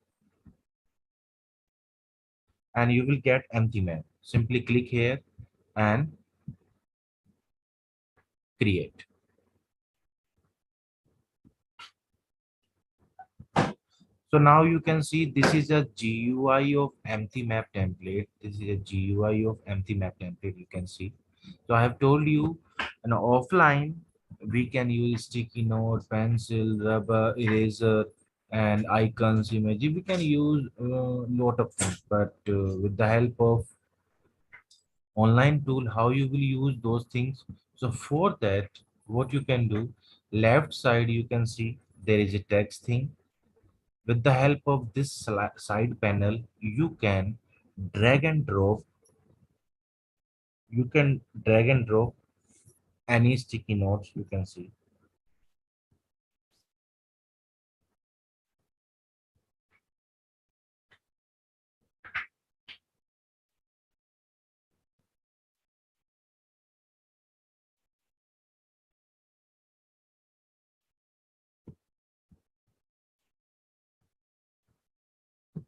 [SPEAKER 1] and you will get empty map. Simply click here and create. So now you can see this is a GUI of empty map template. This is a GUI of empty map template. You can see. So I have told you, offline we can use sticky note, pencil, rubber, eraser, and icons, image. We can use a lot of things, but with the help of online tool, how you will use those things. So for that, what you can do, left side you can see there is a text thing. With the help of this side panel, drag and drop, you can drag and drop any sticky notes you can see.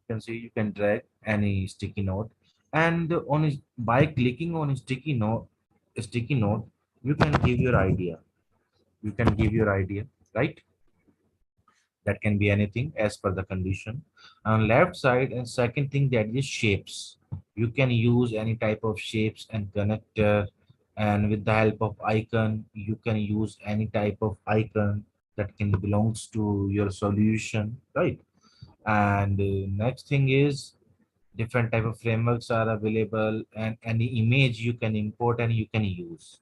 [SPEAKER 1] You can drag any sticky note, and by clicking on a sticky note, you can give your idea. You can give your idea, right? That can be anything as per the condition. On left side, and second thing, that is shapes. You can use any type of shapes and connector, and with the help of icon you can use any type of icon that can belongs to your solution, right? And next thing is different type of frameworks are available, and any image you can import and you can use.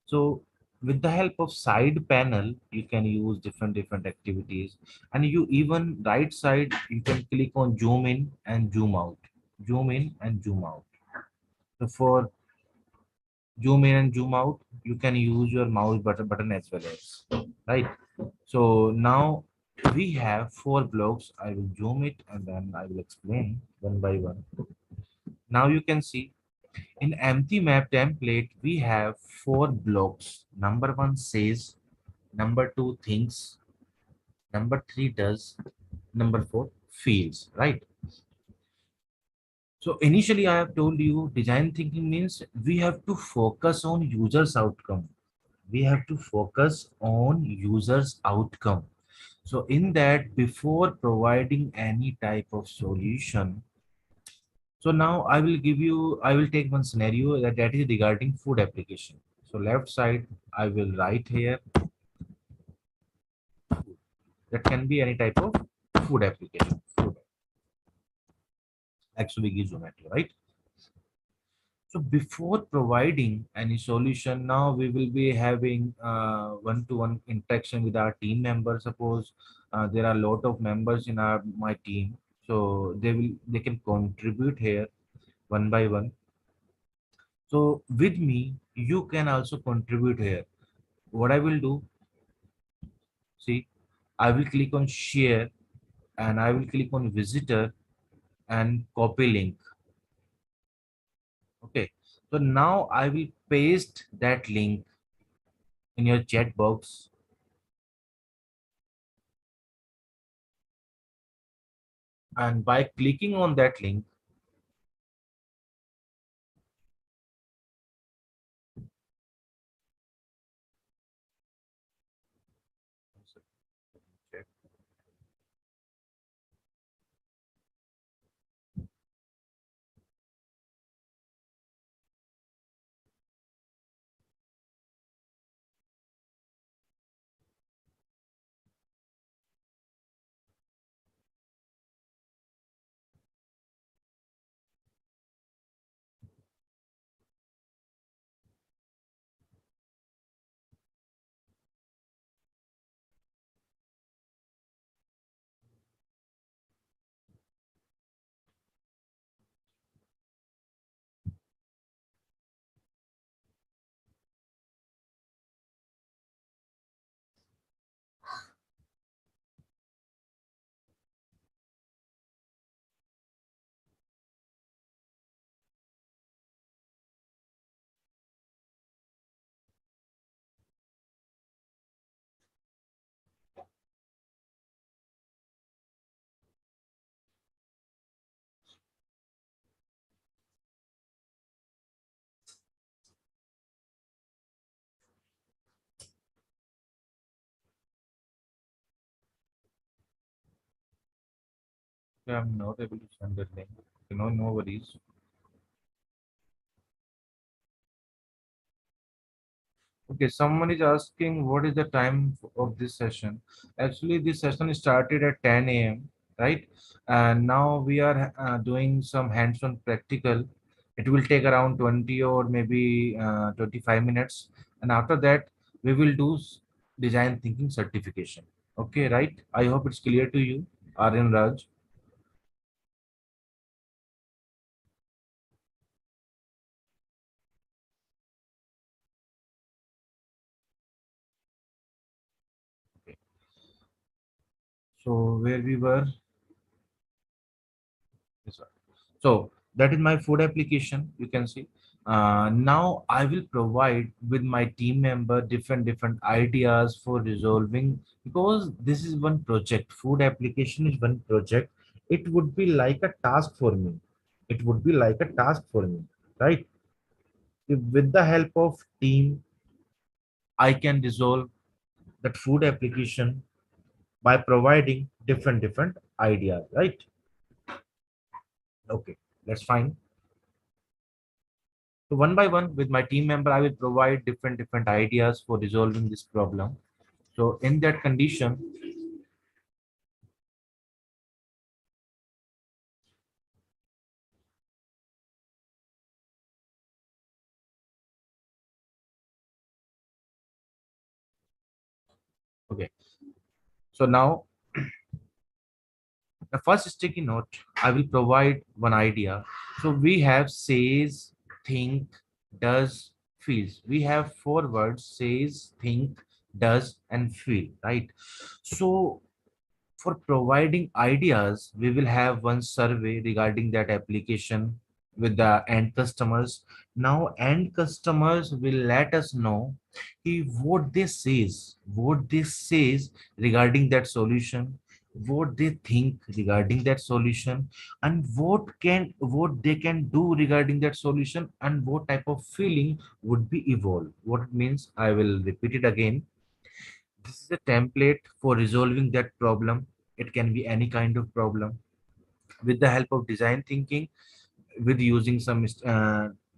[SPEAKER 1] So with the help of side panel, you can use different activities, and you even right side you can click on zoom in and zoom out, zoom in and zoom out. So for zoom in and zoom out, you can use your mouse button as well as, right? So now we have four blocks. I will zoom it and then I will explain one by one. Now you can see in empty map template, we have four blocks. Number one says, number two thinks, number three does, number four feels, right? So initially I have told you design thinking means we have to focus on users outcome. We have to focus on users outcome. So in that, before providing any type of solution, so now I will take one scenario that is regarding food application. So left side, I will write here, that can be any type of food application, food, like Swiggy, Zomato, right? So before providing any solution, now we will be having one-to-one interaction with our team members. Suppose there are a lot of members in my team, so they can contribute here one by one. So with me, you can also contribute here. What I will do, see, I will click on share and I will click on visitor and copy link. Okay. So now I will paste that link in your chat box, and by clicking on that link, Okay, I'm not able to send that link. No worries. Okay, someone is asking what is the time of this session. Actually, this session started at 10 a.m., right? And now we are doing some hands-on practical. It will take around 20 or maybe 25 minutes. And after that, we will do design thinking certification. Okay, right? I hope it's clear to you, Aryan Raj. Okay. So where we were, this one. So that is my food application. You can see. Now I will provide with my team member different ideas for resolving, because this is one project. Food application is one project. It would be like a task for me. It would be like a task for me, right? If with the help of team, I can resolve that food application by providing different ideas, right? Okay, that's fine. So one by one, with my team member, I will provide different ideas for resolving this problem. So in that condition, okay. So now the first sticky note, I will provide one idea. So we have says, think, does, feels. We have four words: says, think, does, and feel. Right. So for providing ideas, we will have one survey regarding that application with the end customers. Now, end customers will let us know what they says regarding that solution, what they think regarding that solution, and what they can do regarding that solution, and what type of feeling would be evolved. What it means, I will repeat it again. This is a template for resolving that problem. It can be any kind of problem. With the help of design thinking, with using some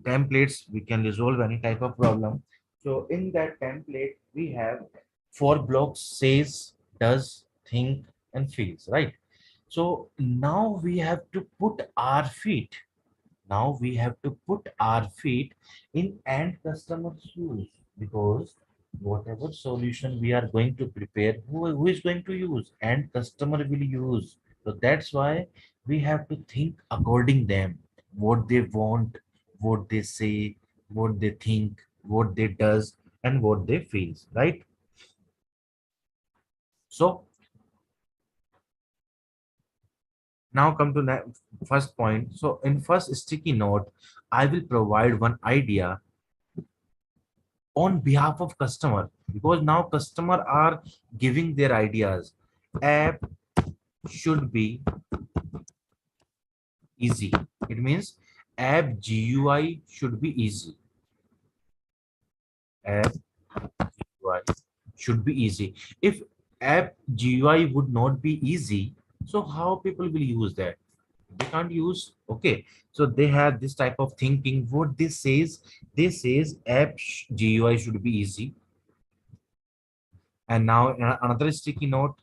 [SPEAKER 1] templates, we can resolve any type of problem. So in that template, we have four blocks: says, does, think, and feels, right? So now we have to put our feet. Now we have to put our feet in end customer shoes, because whatever solution we are going to prepare, who is going to use? End customer will use. So that's why we have to think according them, what they want, what they say, what they think, what they does, and what they feels, right? So now come to first point. So in first sticky note, I will provide one idea on behalf of customer, because now customer are giving their ideas. App should be easy. It means app GUI should be easy. App GUI should be easy. If app GUI would not be easy, so how people will use that? They can't use. Okay, so they have this type of thinking. What this says app GUI should be easy. And now another sticky note,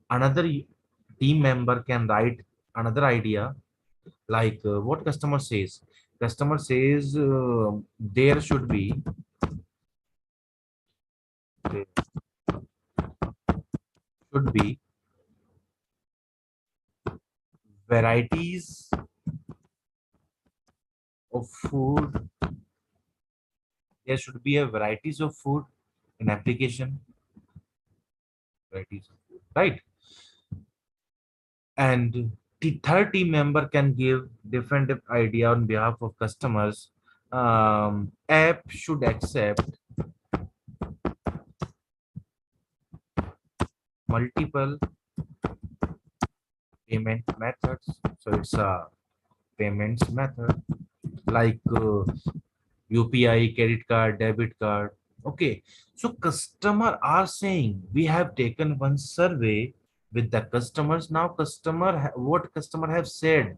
[SPEAKER 1] another team member can write another idea, like what customer says. Customer says there there should be varieties of food. There should be a varieties of food in application. Varieties of food, right? And the third team member can give different idea on behalf of customers. App should accept multiple payment methods. So it's a payments method like UPI, credit card, debit card. Okay. So customer are saying we have taken one survey. with the customers. Now what customer have said,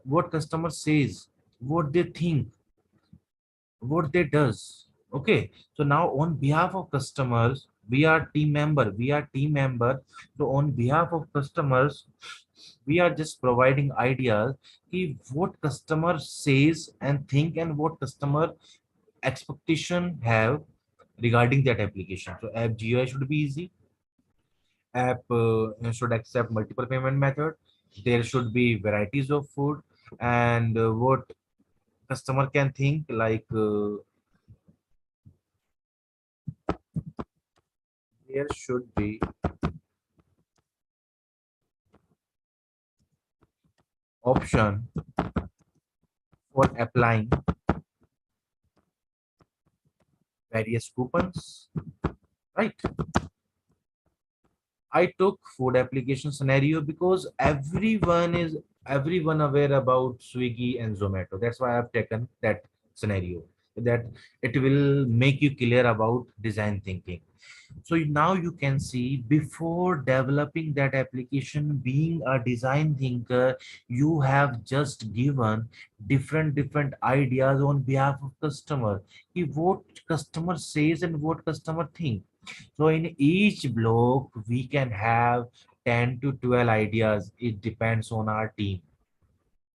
[SPEAKER 1] what customer says, what they think, what they does. Okay, so now on behalf of customers, we are team member. So on behalf of customers, we are just providing ideas ki what customer says and think, and what customer expectation have regarding that application. So app GUI should be easy. App should accept multiple payment method. There should be varieties of food, and what customer can think like there should be option for applying various coupons, right? I took food application scenario because everyone aware about Swiggy and Zomato. That's why I've taken that scenario, that it will make you clear about design thinking. So now you can see, before developing that application, being a design thinker, you have just given different ideas on behalf of customer. What customer says and what customer think. So in each block, we can have 10 to 12 ideas. It depends on our team.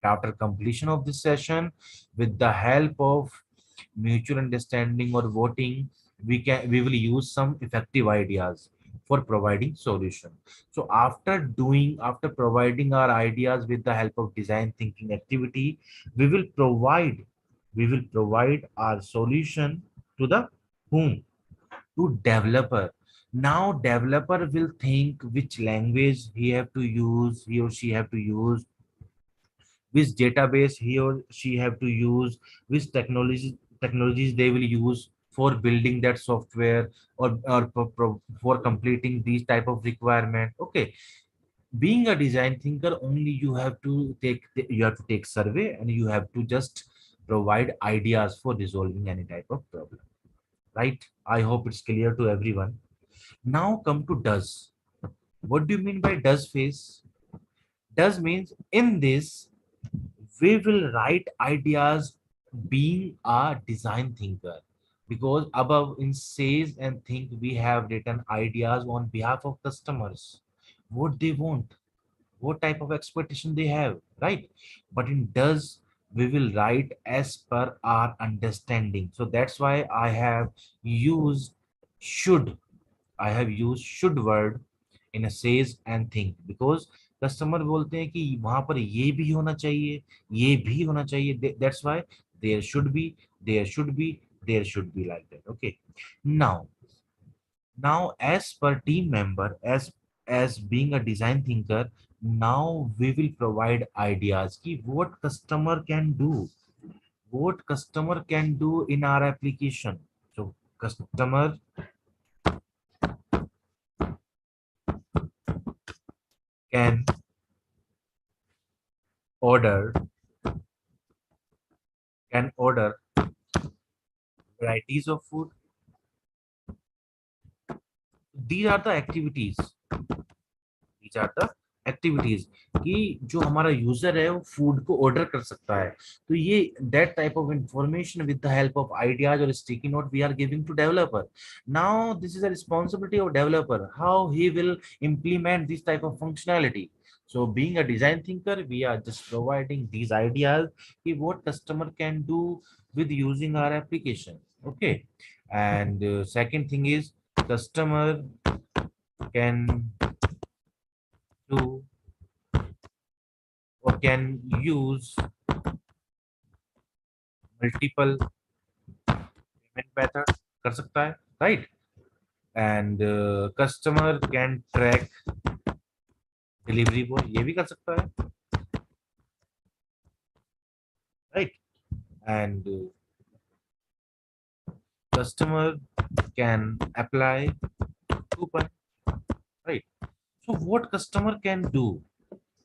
[SPEAKER 1] After completion of this session, with the help of mutual understanding or voting, we will use some effective ideas for providing solution. So after providing our ideas with the help of design thinking activity, we will provide our solution to the whom, to developer. Now developer will think which language he or she have to use, which database he or she have to use, which technologies they will use for building that software, or for completing these type of requirement. Okay, being a design thinker, only you have to take survey, and you have to just provide ideas for resolving any type of problem, right? I hope it's clear to everyone. Now come to does. What do you mean by does phase? Does means, in this we will write ideas being a design thinker, because above in says and think we have written ideas on behalf of customers, what they want, what type of expectation they have, right? But in does, we will write as per our understanding. So that's why used should I have used should word in a says and think, because customer बोलते हैं कि वहां पर ये भी होना चाहिए, ये भी होना चाहिए. That's why there should be, there should be, there should be, like that. Okay, now as per team member, as being a design thinker, now we will provide ideas ki what customer can do in our application. So customer can order can order varieties of food. These are the activities. These are the activities कि जो हमारा user है वो food को order कर सकता है. तो ये that type of information with the help of ideas और sticky note we are giving to developer. Now this is a responsibility of developer, how he will implement this type of functionality. So being a design thinker, we are just providing these ideas what customer can do with using our application. Okay, and second thing is, customer can do or can use multiple payment method, कर सकता है, right? And customer can track delivery boy, ये भी कर सकता है, right? And customer can apply coupon, right? So what customer can do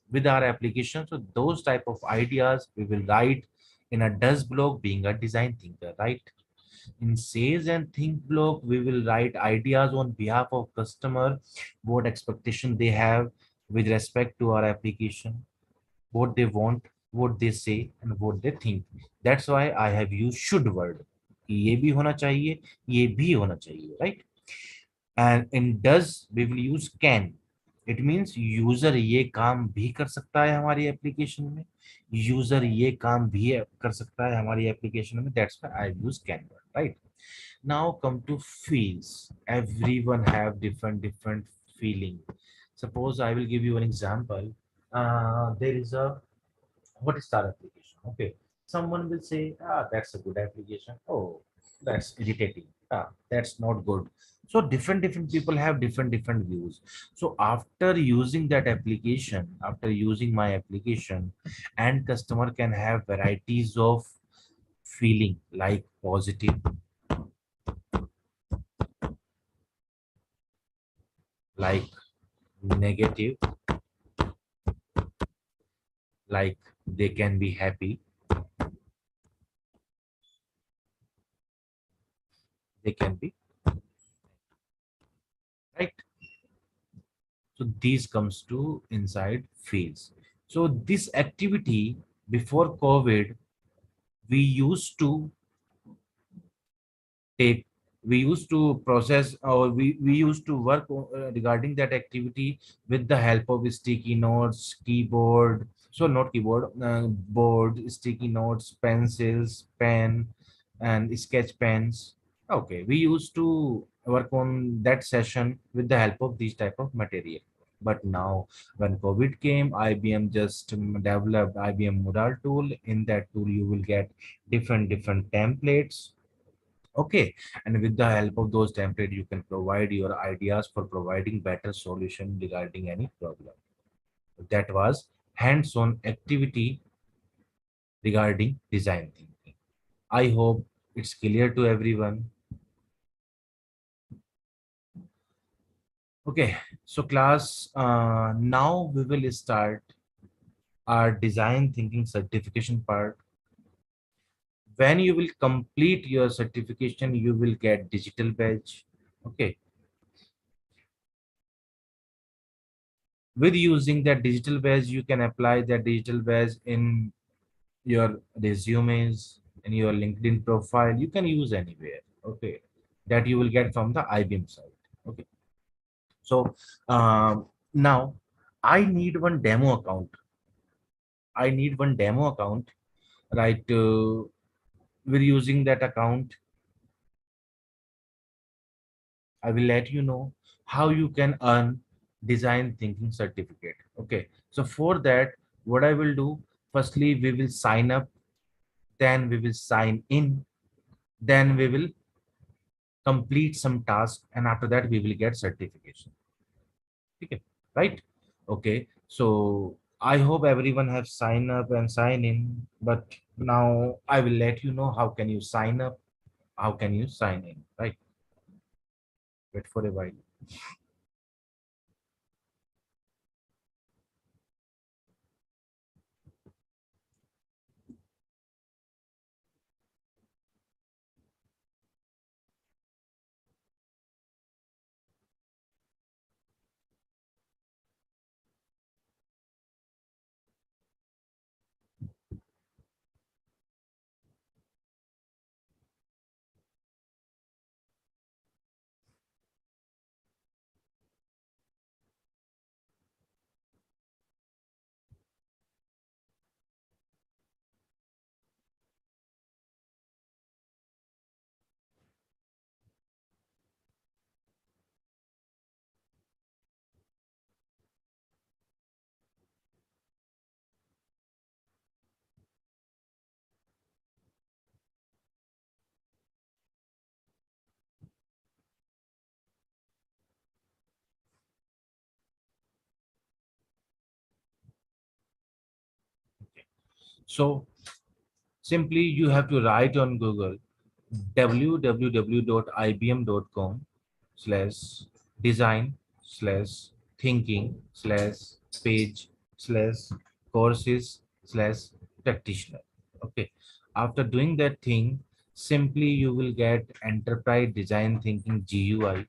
[SPEAKER 1] with our application? So those type of ideas we will write in a does block, being a design thinker, right? In Sage and Think block, we will write ideas on behalf of customer, what expectation they have with respect to our application, what they want, what they say, and what they think. That's why I have used should word. कि ये भी होना चाहिए, ये भी होना चाहिए, right? And in does we will use can. It means user ये काम भी कर सकता है हमारी एप्लीकेशन में, यूजर ये काम भी कर सकता है हमारी एप्लीकेशन में. That's why I use can word, right? Now come to feels. Everyone have different feeling. Suppose I will give you an example. There is a what is that application? Okay, someone will say, ah, that's a good application. Oh, that's irritating. Ah, that's not good. So different people have different views. So after using that application, after using my application, and customer can have varieties of feeling like positive, like negative, like they can be happy, they can be right. So these comes to inside fields. So this activity before COVID, we used to take, we used to process, or we used to work regarding that activity with the help of sticky notes, keyboard. So not keyboard, board, sticky notes, pencils, pen, and sketch pens. Okay, we used to work on that session with the help of these type of material. But now, when COVID came, IBM just developed IBM Mural tool. In that tool, you will get different templates. Okay, and with the help of those templates, you can provide your ideas for providing better solution regarding any problem. That was hands-on activity regarding design thinking. I hope it's clear to everyone. Okay, so class, now we will start our design thinking certification part. When you will complete your certification, you will get digital badge. Okay, with using that digital badge, you can apply that digital badge in your resumes, in your LinkedIn profile. You can use anywhere. Okay, that you will get from the IBM site. Okay, so now I need one demo account. I need one demo account, right? With using that account, I will let you know how you can earn design thinking certificate. Okay, so for that, what I will do, firstly, we will sign up, then we will sign in, then we will complete some task, and after that, we will get certification. Okay, right? Okay, so I hope everyone have signed up and sign in, but now I will let you know how can you sign up, how can you sign in, right? Wait for a while. So simply you have to write on Google www.ibm.com/design/thinking/page/courses/practitioner. Okay, after doing that thing, Simply you will get Enterprise Design Thinking GUI.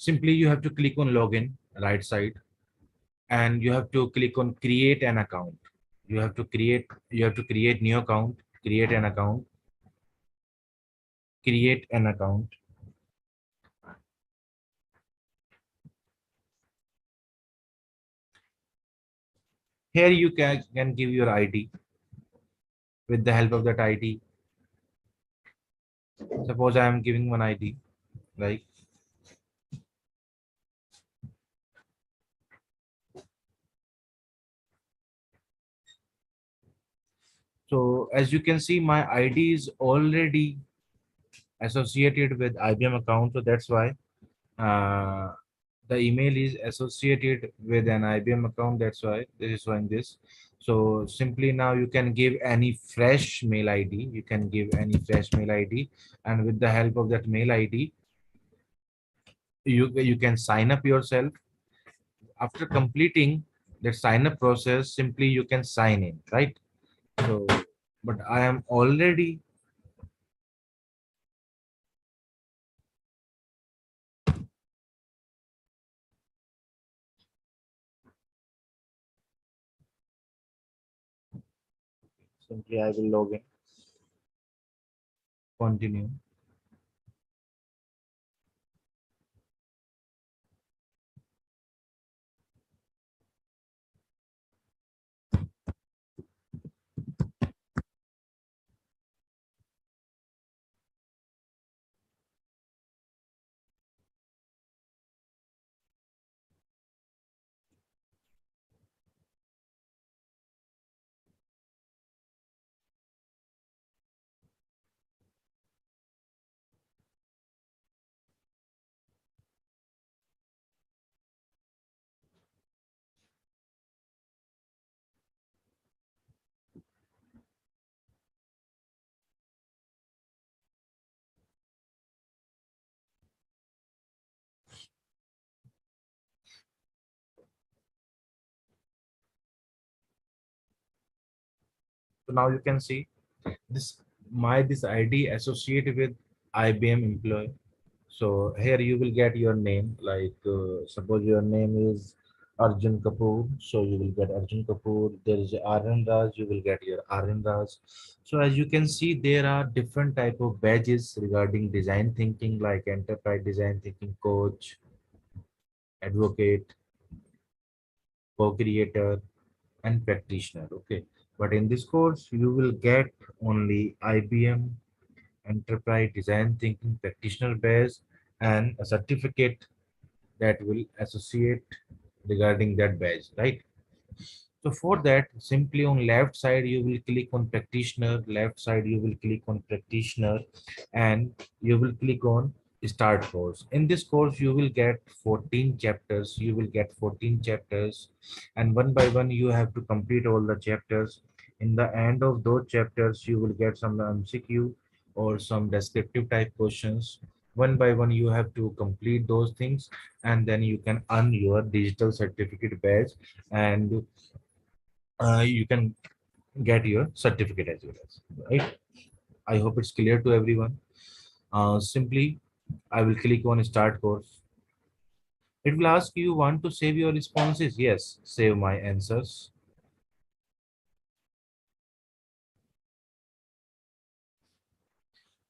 [SPEAKER 1] Simply you have to click on login right side, and you have to click on create an account. You have to create new account, create an account, create an account. Here you can give your ID. With the help of that ID, suppose I am giving one ID, like, so as you can see my ID is already associated with IBM account, so that's why uh, the email is associated with an IBM account. That's why this is showing this. So simply now you can give any fresh mail ID. You can give any fresh mail ID, and with the help of that mail ID, you can sign up yourself. After completing the sign up process, simply you can sign in, right? So, but I am already, simply I will log in, continue. So now you can see this ID associated with IBM employee. So here you will get your name, like suppose your name is Arjun Kapoor, so you will get Arjun Kapoor. There is Aryan Raj, you will get your Aryan Raj. So as you can see, there are different type of badges regarding design thinking, like enterprise design thinking coach, advocate, co-creator, and practitioner. Okay, but in this course, you will get only IBM Enterprise Design Thinking Practitioner badge and a certificate that will associate regarding that badge, right? So for that, simply on left side, you will click on practitioner, left side, you will click on practitioner, and you will click on start course. In this course, you will get 14 chapters. You will get 14 chapters, and one by one, you have to complete all the chapters. In the end of those chapters, you will get some MCQ or some descriptive type questions. One by one, you have to complete those things, and then you can earn your digital certificate badge, and you can get your certificate as well as, right? I hope it's clear to everyone. Simply I will click on start course. It will ask you want to save your responses. Yes, save my answers.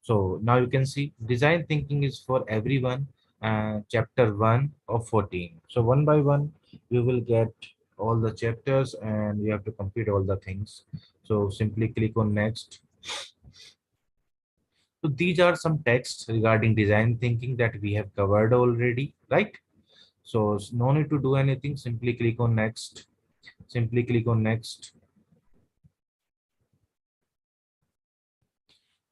[SPEAKER 1] So now you can see design thinking is for everyone, chapter 1 of 14. So one by one, you will get all the chapters and you have to complete all the things. So simply click on next. So these are some texts regarding design thinking that we have covered already, right? So no need to do anything. Simply click on next. Simply click on next.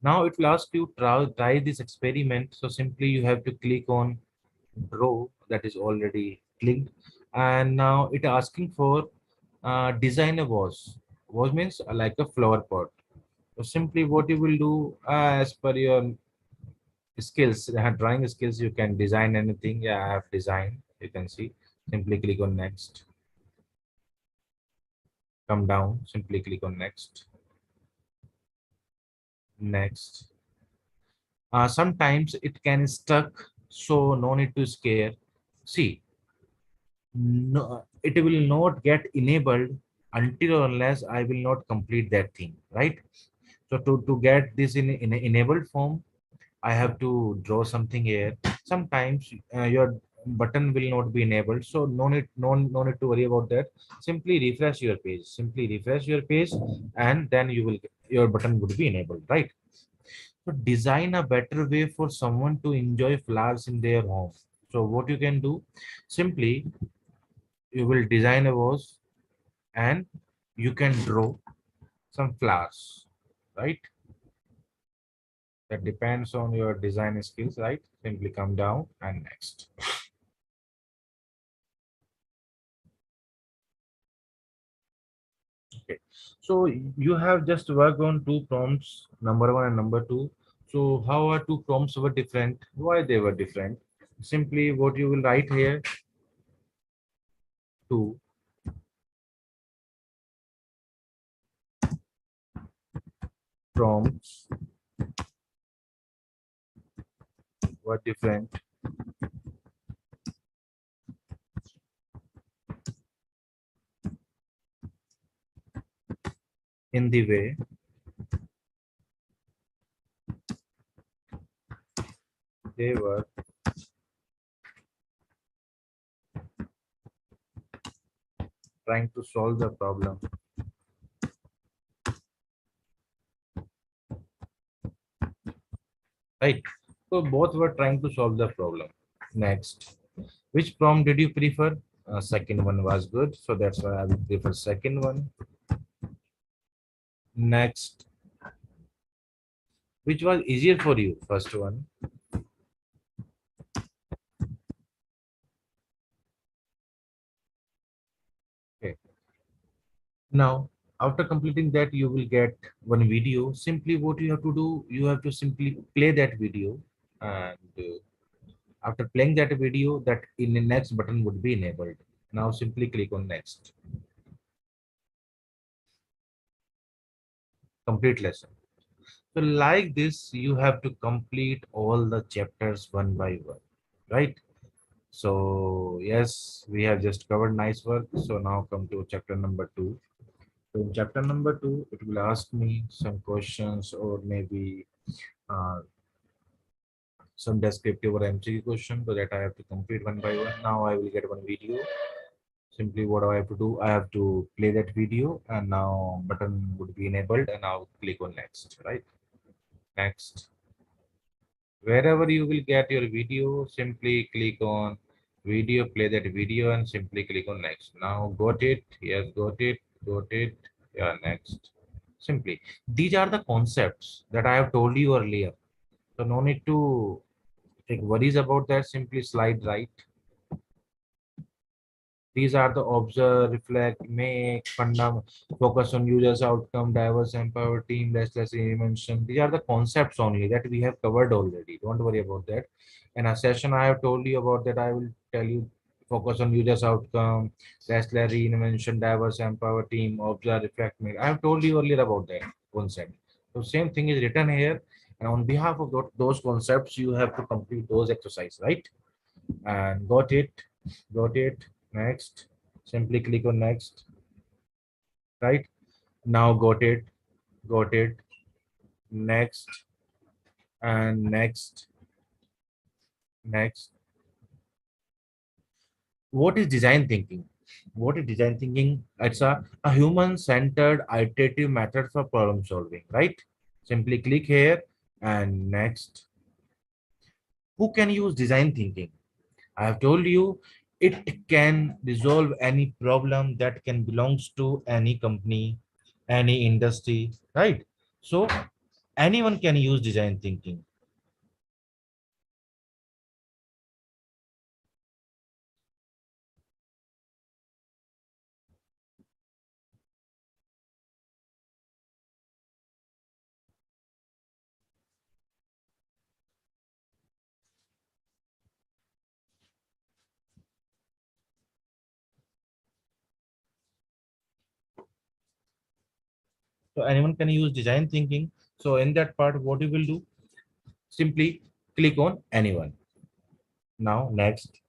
[SPEAKER 1] Now it will ask you try this experiment. So simply you have to click on row that is already clicked, and now it asking for design a vase means like a flower pot. So simply what you will do, as per your skills, drawing skills, you can design anything. Yeah, I have designed, you can see. Simply click on next. Come down, simply click on next. Next. Sometimes it can stuck, so no need to scare. See, no, it will not get enabled until or unless I will not complete that thing, right? So to get this in an enabled form, I have to draw something here. Sometimes your button will not be enabled, so no need to worry about that. Simply refresh your page. Simply refresh your page, and then your button would be enabled, right? So design a better way for someone to enjoy flowers in their home. So what you can do, simply you will design a vase and you can draw some flowers, right? That depends on your design skills, right? Simply come down and next. Okay, so you have just worked on two prompts, number one and number two. So how are two prompts were different? Why they were different? Simply what you will write here, two prompts were different in the way they were trying to solve the problem, right? So both were trying to solve the problem. Next, which prompt did you prefer? Second one was good, so that's why I will prefer second one. Next, which was easier for you? First one. Okay. Now, after completing that, you will get one video. Simply, what you have to do, you have to simply play that video, and after playing that video, that in the next button would be enabled. Now, simply click on next. Complete lesson. So like this, you have to complete all the chapters one by one, right? So yes, we have just covered nice work. So now come to chapter number two. So in chapter number two, it will ask me some questions or maybe uh, some descriptive or MCQ question, so that I have to complete one by one. Now I will get one video. Simply what do I have to do? I have to play that video, and now button would be enabled, and now click on next, right? Next. Wherever you will get your video, simply click on video, play that video, and simply click on next. Now got it? Yes, got it. Yeah, next. Simply. These are the concepts that I have told you earlier. So no need to take worries about that. Simply slide right. These are the observe, reflect, make, focus on users outcome, diverse empower team, restless invention. These are the concepts only that we have covered already. Don't worry about that. In a session I have told you about that, I will tell you focus on users outcome, restless reinvention, diverse empower team, observe, reflect, make. I have told you earlier about that concept. So same thing is written here. And on behalf of those concepts, you have to complete those exercise, right? And got it, next. Simply click on next, right? Now got it, next. And next, what is design thinking? What is design thinking? It's a human-centered iterative method for problem solving, right? Simply click here and next. Who can use design thinking? I have told you it can resolve any problem that can belongs to any company, any industry, right? So anyone can use design thinking. So anyone can use design thinking. So in that part, what you will do? Simply click on anyone. Now next,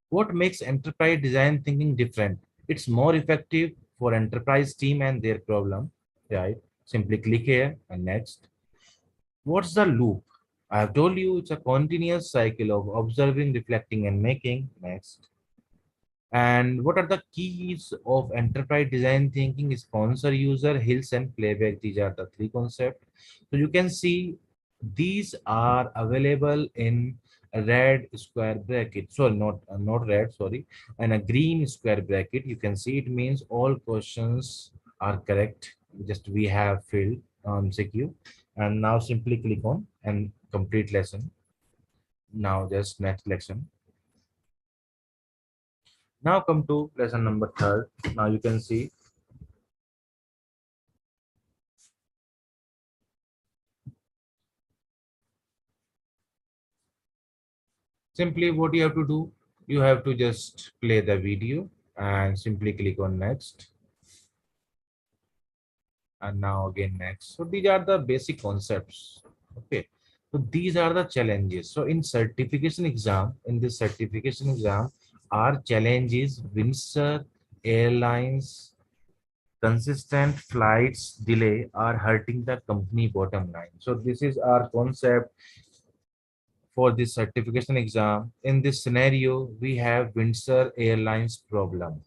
[SPEAKER 1] what makes enterprise design thinking different? It's more effective for enterprise team and their problem, right? Simply click here and next. What's the loop? I have told you it's a continuous cycle of observing, reflecting, and making. Next. And what are the keys of enterprise design thinking? Is sponsor, user, hills, and playback. These are the three concepts. So you can see these are available in a red square bracket. So not red, sorry, and a green square bracket. You can see it means all questions are correct. Just we have filled CQ. And now simply click on and complete lesson. Now just next lesson. Now come to lesson number third. Now you can see simply what you have to do. You have to just play the video and simply click on next. And now again next. So these are the basic concepts. Okay. So these are the challenges. So in this certification exam, our challenges: Windsor Airlines consistent flights delay are hurting the company bottom line. So this is our concept for this certification exam. In this scenario, we have Windsor Airlines problem.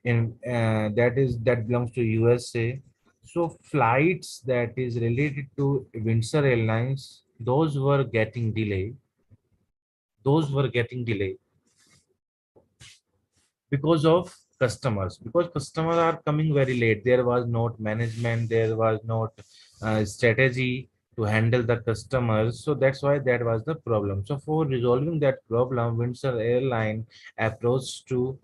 [SPEAKER 1] In that belongs to USA. So flights that is related to Windsor Airlines, those were getting delayed. Those were getting delayed because of customers, because customers are coming very late. There was not management, there was not strategy to handle the customers, so that's why that was the problem. So for resolving that problem, Windsor Airline approached to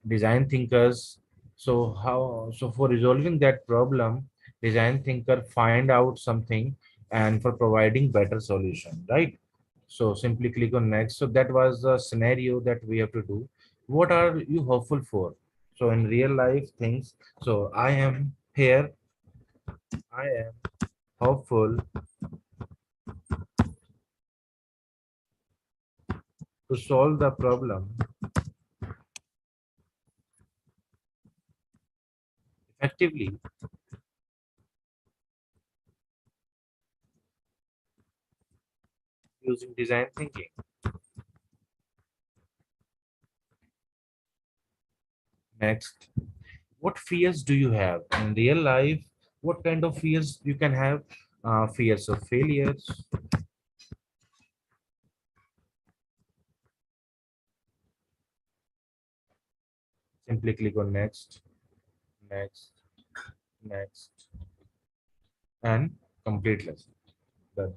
[SPEAKER 1] design thinkers. So for resolving that problem, design thinker find out something and for providing better solution, right? So simply click on next. So that was the scenario that we have to do. What are you hopeful for? So in real life things. So I am here. I am hopeful to solve the problem effectively using design thinking. Next, what fears do you have in real life? What kind of fears you can have? Fears of failures. Simply click on next, next, next, and complete lesson. Done.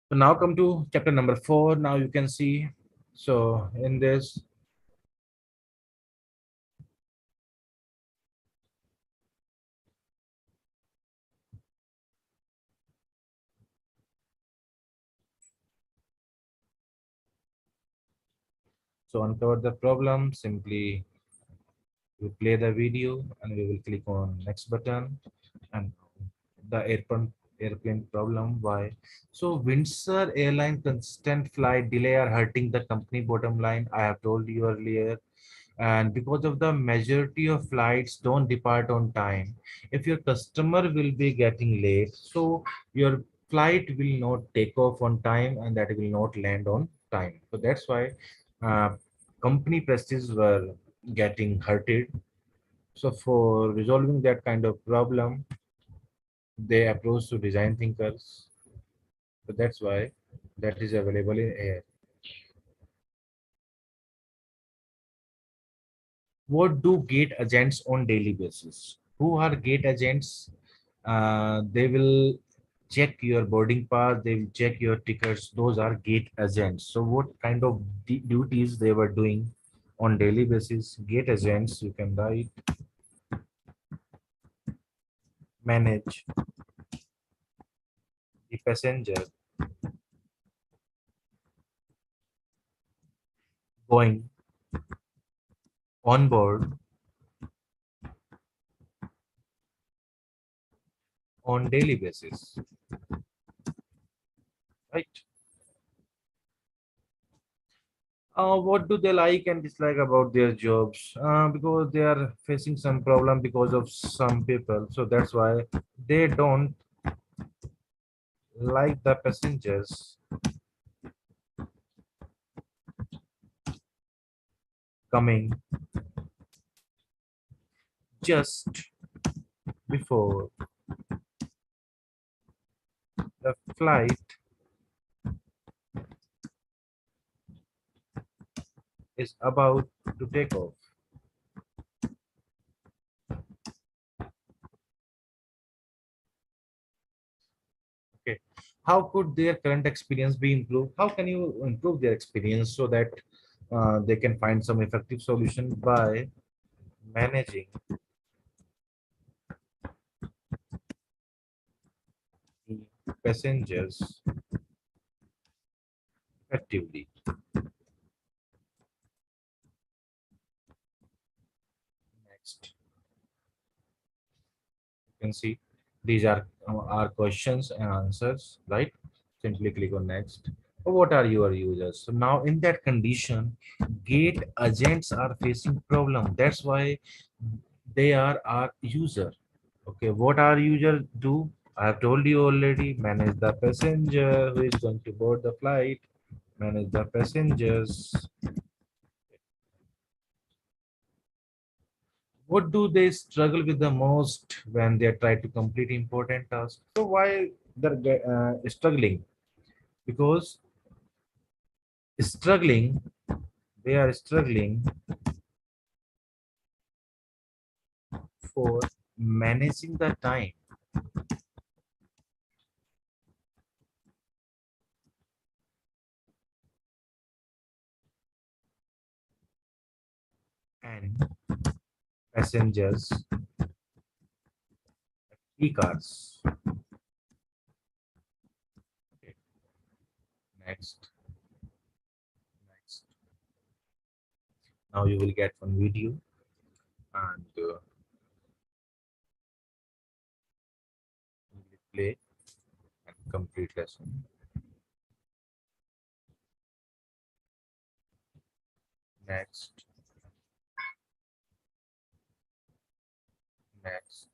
[SPEAKER 1] So now come to chapter number 4. Now you can see. So in this, so uncover the problem. Simply we play the video and we will click on next button, and the airplane problem. Why? So Windsor Airline consistent flight delay are hurting the company bottom line. I have told you earlier. And because of the majority of flights don't depart on time, if your customer will be getting late, so your flight will not take off on time and that will not land on time. So that's why company prestige were getting hurted. So for resolving that kind of problem, they approach to design thinkers. So that's why that is available in air. What do gate agents on daily basis? Who are gate agents? They will check your boarding pass, they will check your tickets. Those are gate agents. So what kind of duties they were doing on daily basis? Gate agents, you can write, manage the passenger going on board on daily basis, right? What do they like and dislike about their jobs? Because they are facing some problem because of some people, so that's why they don't like the passengers coming just before the flight is about to take off. Okay, how could their current experience be improved? How can you improve their experience so that they can find some effective solution by managing the passengers effectively? Next, you can see these are our questions and answers, right? Simply click on next. What are your users? So now in that condition, gate agents are facing problem. That's why they are our user. Okay, what our user do? I have told you already. Manage the passenger who is going to board the flight. Manage the passengers. What do they struggle with the most when they try to complete important tasks? So why they're struggling? Because struggling, they are struggling for managing the time and passengers e-cars. Okay, next, next. Now you will get one video and you will play and complete lesson. Next, next.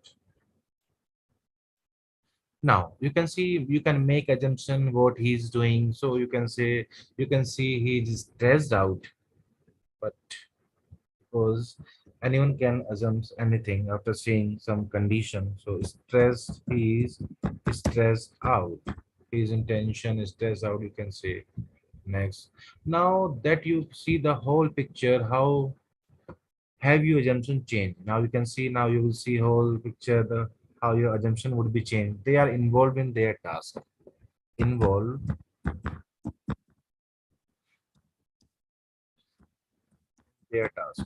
[SPEAKER 1] Now you can see, you can make assumption what he's doing. So you can say, you can see he's stressed out, but because anyone can assume anything after seeing some condition. So stressed, he is stressed out. His intention is stressed out, you can say. Next. Now that you see the whole picture, how have your assumption changed? Now you can see, now you will see whole picture, the how your assumption would be changed. They are involved in their task. Involved their task.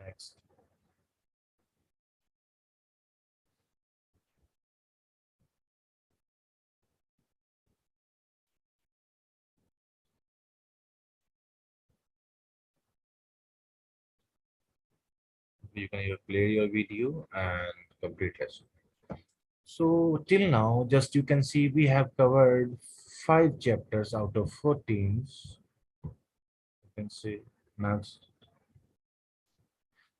[SPEAKER 1] Next. You can either play your video and complete lesson. So till now, just you can see we have covered 5 chapters out of 14. You can see next.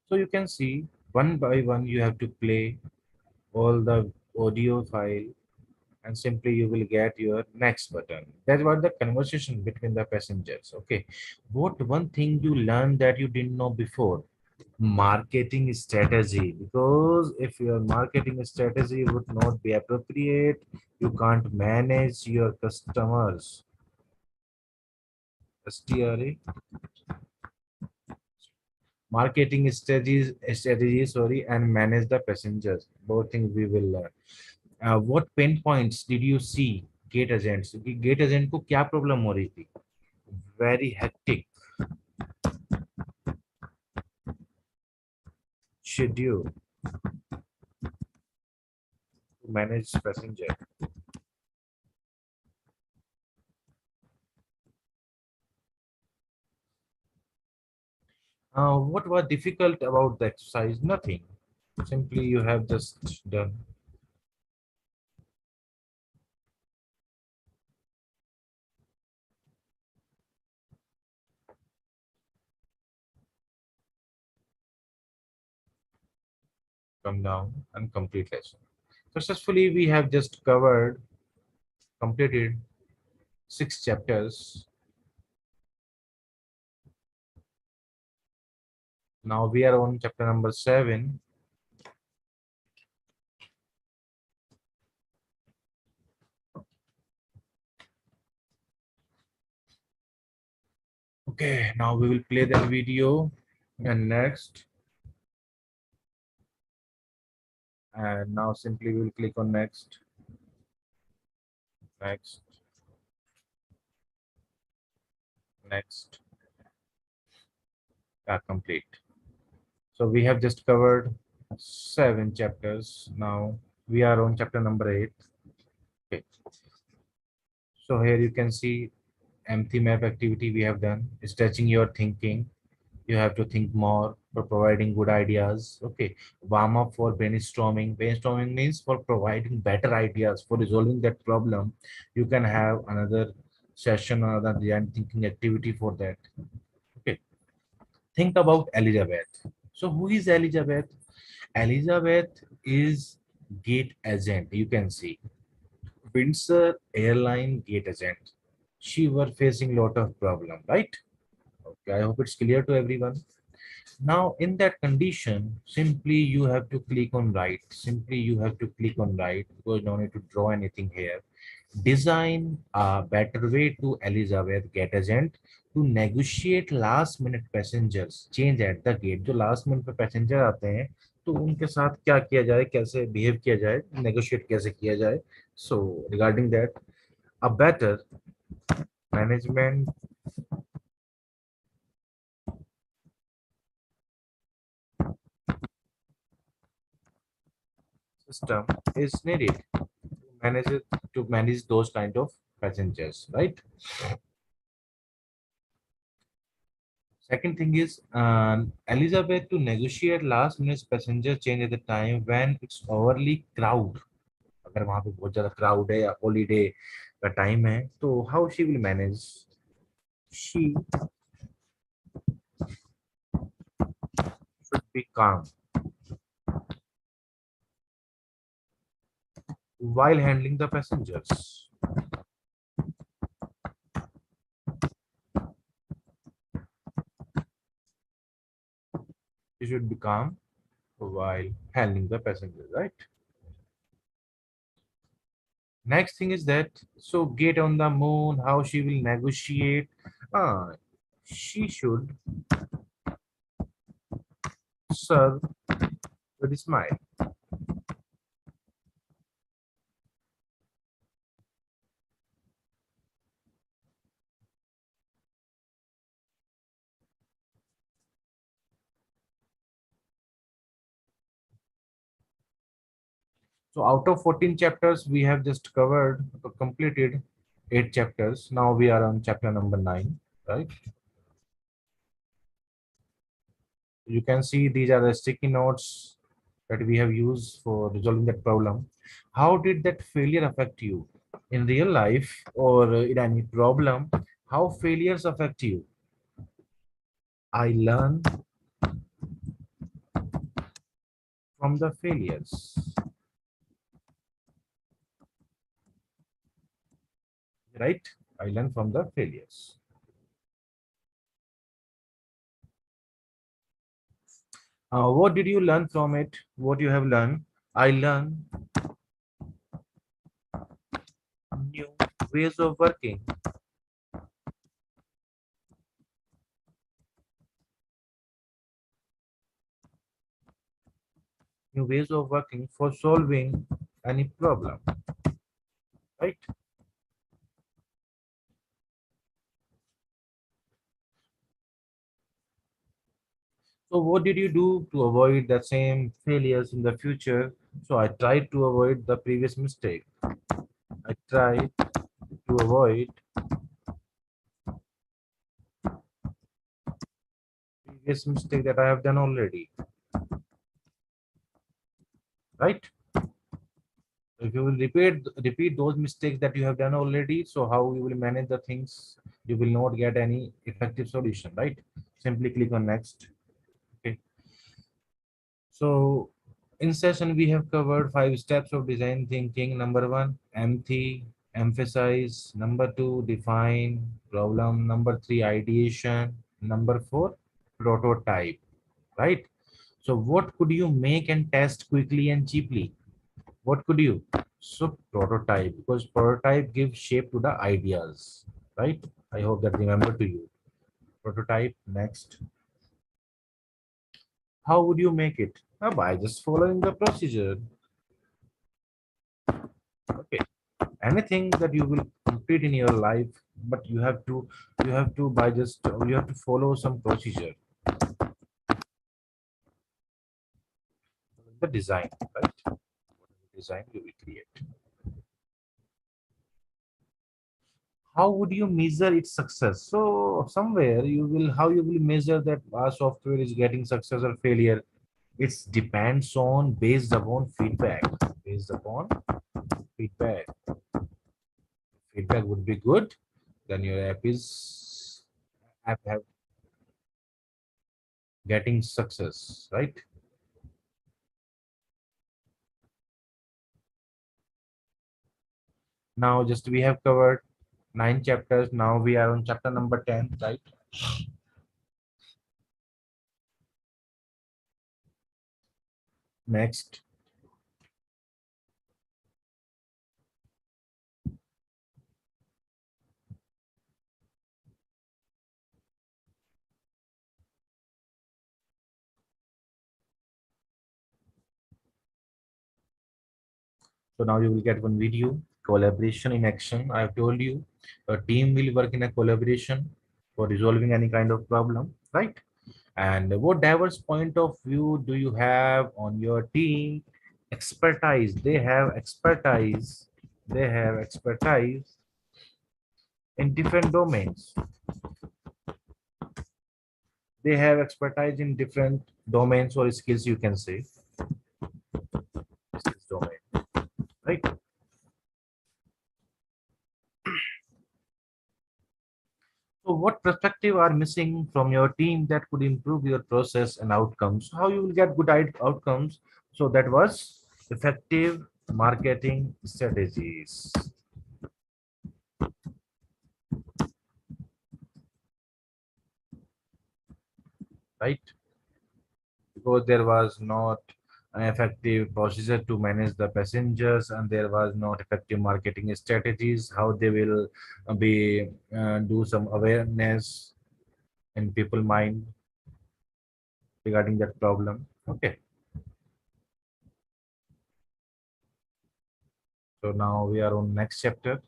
[SPEAKER 1] So you can see one by one you have to play all the audio file and simply you will get your next button. That's what the conversation between the passengers. Okay. What one thing you learned that you didn't know before? Marketing strategy. Because if your marketing strategy would not be appropriate, you can't manage your customers. STRA. Marketing strategies, sorry, and manage the passengers. Both things we will learn. What pain points did you see gate agents? Gate agent को क्या problem हो रही थी? Very hectic schedule to manage passenger. What was difficult about the exercise? Nothing. Simply you have just done. Come down and complete lesson. Successfully, we have just completed 6 chapters. Now we are on chapter number 7. Okay, now we will play that video and next. And now simply we will click on next, next, next, complete. So we have just covered 7 chapters. Now we are on chapter number 8. Okay. So here you can see empty map activity we have done. Stretching your thinking. You have to think more for providing good ideas. Okay. Warm up for brainstorming. Brainstorming means for providing better ideas for resolving that problem. You can have another session or another design thinking activity for that. Okay. Think about Elizabeth. So who is Elizabeth? Elizabeth is gate agent. You can see Windsor airline gate agent. She were facing lot of problem, right? Okay, I hope it's clear to everyone. Now in that condition, simply you have to click on right. Simply you have to click on right because no need to draw anything here. Design a better way to Elizabeth gate agent to negotiate last minute passengers change at the gate. जो last minute पे passenger आते हैं तो उनके साथ क्या किया जाए, कैसे बिहेव किया जाए, negotiate कैसे किया जाए. So regarding that, a better management system is needed to manage it, to manage those kind of passengers, right? Second thing is Elizabeth to negotiate last minute passenger change at the time when it's overly crowd. अगर वहां पे बहुत ज्यादा crowd है या holiday का time है तो how she will manage? She should be calm while handling the passengers. She should be calm while handling the passengers, right? Next thing is that so get on the moon, how she will negotiate. She should serve with a smile. So out of 14 chapters, we have just covered or completed 8 chapters. Now we are on chapter number 9, right? You can see these are the sticky notes that we have used for resolving that problem. How did that failure affect you in real life or in any problem? How failures affect you? I learn from the failures, right? I learn from the failures. What did you learn from it? What you have learned? I learn new ways of working, new ways of working for solving any problem, right? So what did you do to avoid the same failures in the future? So I tried to avoid the previous mistake. I tried to avoid previous mistake that I have done already, right? If you will repeat those mistakes that you have done already, so how you will manage the things, you will not get any effective solution, right? Simply click on next. Okay. So in session we have covered 5 steps of design thinking. Number one, empathy, emphasize. Number two, define problem. Number three, ideation. Number four, prototype, right? So what could you make and test quickly and cheaply? What could you? So prototype, because prototype gives shape to the ideas, right? I hope that remember to you. Prototype next. How would you make it? By just following the procedure. Okay. Anything that you will complete in your life, but you have to by just you have to follow some procedure. The design, right? Whatever design you will create. How would you measure its success? So somewhere you will how you will measure that our software is getting success or failure. It depends on based upon feedback. Based upon feedback. Feedback would be good, then your app have getting success, right? Now just we have covered 9 chapters. Now we are on chapter number 10, right? Next. So now you will get one video, collaboration in action. I have told you a team will work in a collaboration for resolving any kind of problem, right? And what diverse point of view do you have on your team? Expertise. They have expertise. They have expertise in different domains. They have expertise in different domains or skills, you can say. Skills domain, right? So what perspective are missing from your team that could improve your process and outcomes? How you will get good outcomes? So that was effective marketing strategies, right? Because there was not an effective procedure to manage the passengers and there was not effective marketing strategies, how they will be do some awareness in people mind regarding that problem. Okay, so now we are on next chapter.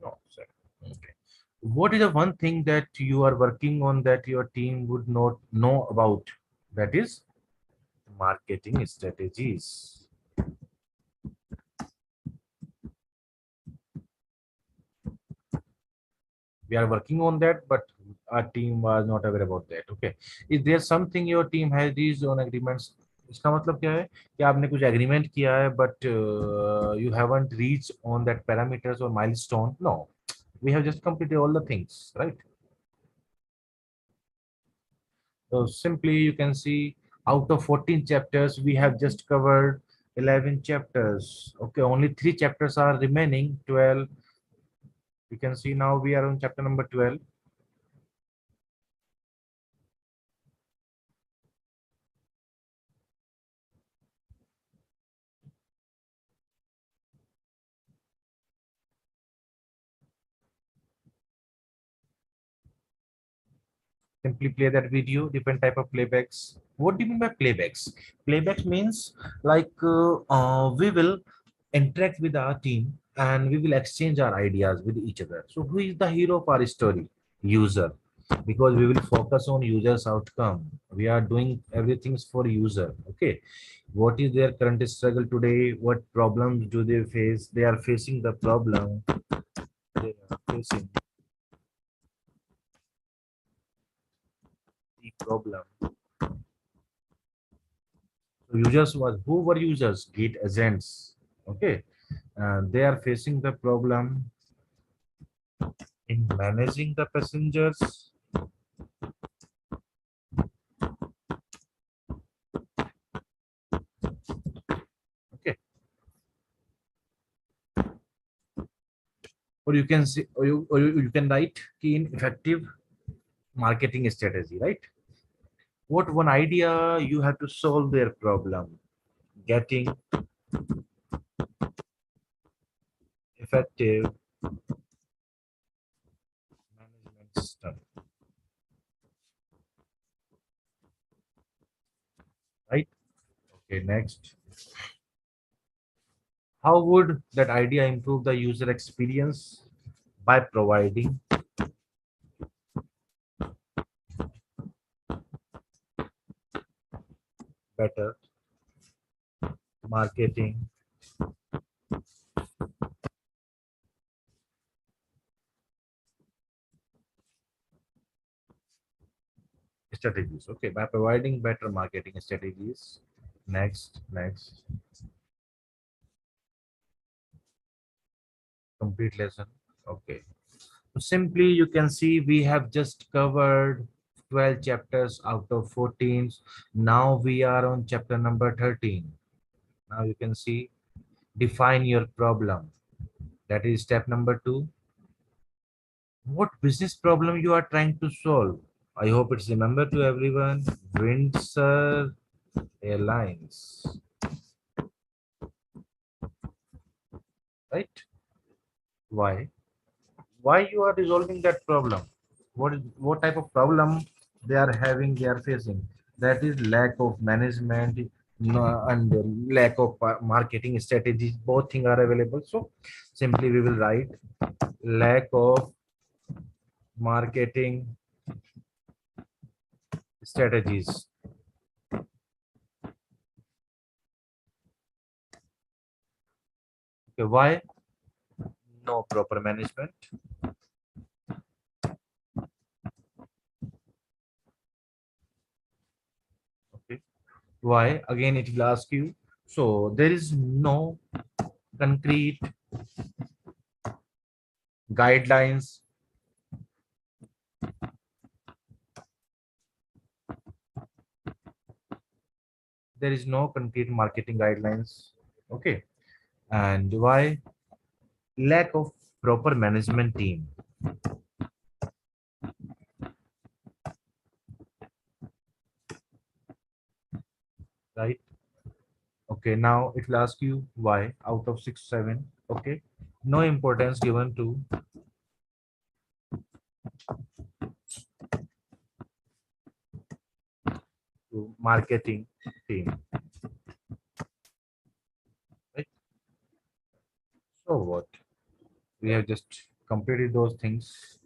[SPEAKER 1] No, sorry. Okay. What is the one thing that you are working on that your team would not know about? That is marketing strategies. We are working on that, but our team was not aware about that. Okay, is there something your team has these on agreements? इसका मतलब क्या है कि आपने कुछ agreement किया है but you haven't reach on that parameters और milestone. No, we have just completed all the things, right? So simply you can see out of 14 chapters, we have just covered 11 chapters. Okay, only 3 chapters are remaining, 12. You can see now we are on chapter number 12. Simply play that video, different type of playbacks. What do you mean by playbacks? Playbacks means like we will interact with our team and we will exchange our ideas with each other. So who is the hero of our story? User. Because we will focus on user's outcome. We are doing everything for user. Okay. What is their current struggle today? What problems do they face? They are facing the problem. They are facing the problem. So users was who were users? Git agents. Okay. They are facing the problem in managing the passengers. Okay. Or you can see, or you can write key in effective marketing strategy, right? What one idea you have to solve their problem? Getting effective management system, right? Okay, next. How would that idea improve the user experience? By providing better marketing strategies. Okay, by providing better marketing strategies. Next, complete lesson. Okay. So simply you can see we have just covered 12 chapters out of 14. Now we are on chapter number 13. Now you can see define your problem. That is step number 2. What business problem you are trying to solve? I hope it's remember to everyone. Windsor Airlines, right? Why? Why you are resolving that problem? What type of problem they are having, they are facing? That is lack of management, no, and lack of marketing strategies. Both things are available. So simply we will write lack of marketing strategies. Okay, why? No proper management. Okay, why? Again, it will ask you. So there is no concrete guidelines. There is no concrete marketing guidelines. Okay, and why? Lack of proper management team, right? Okay, now it will ask you why out of 6 7. Okay, no importance given to marketing team, right? So what, we have just completed those things.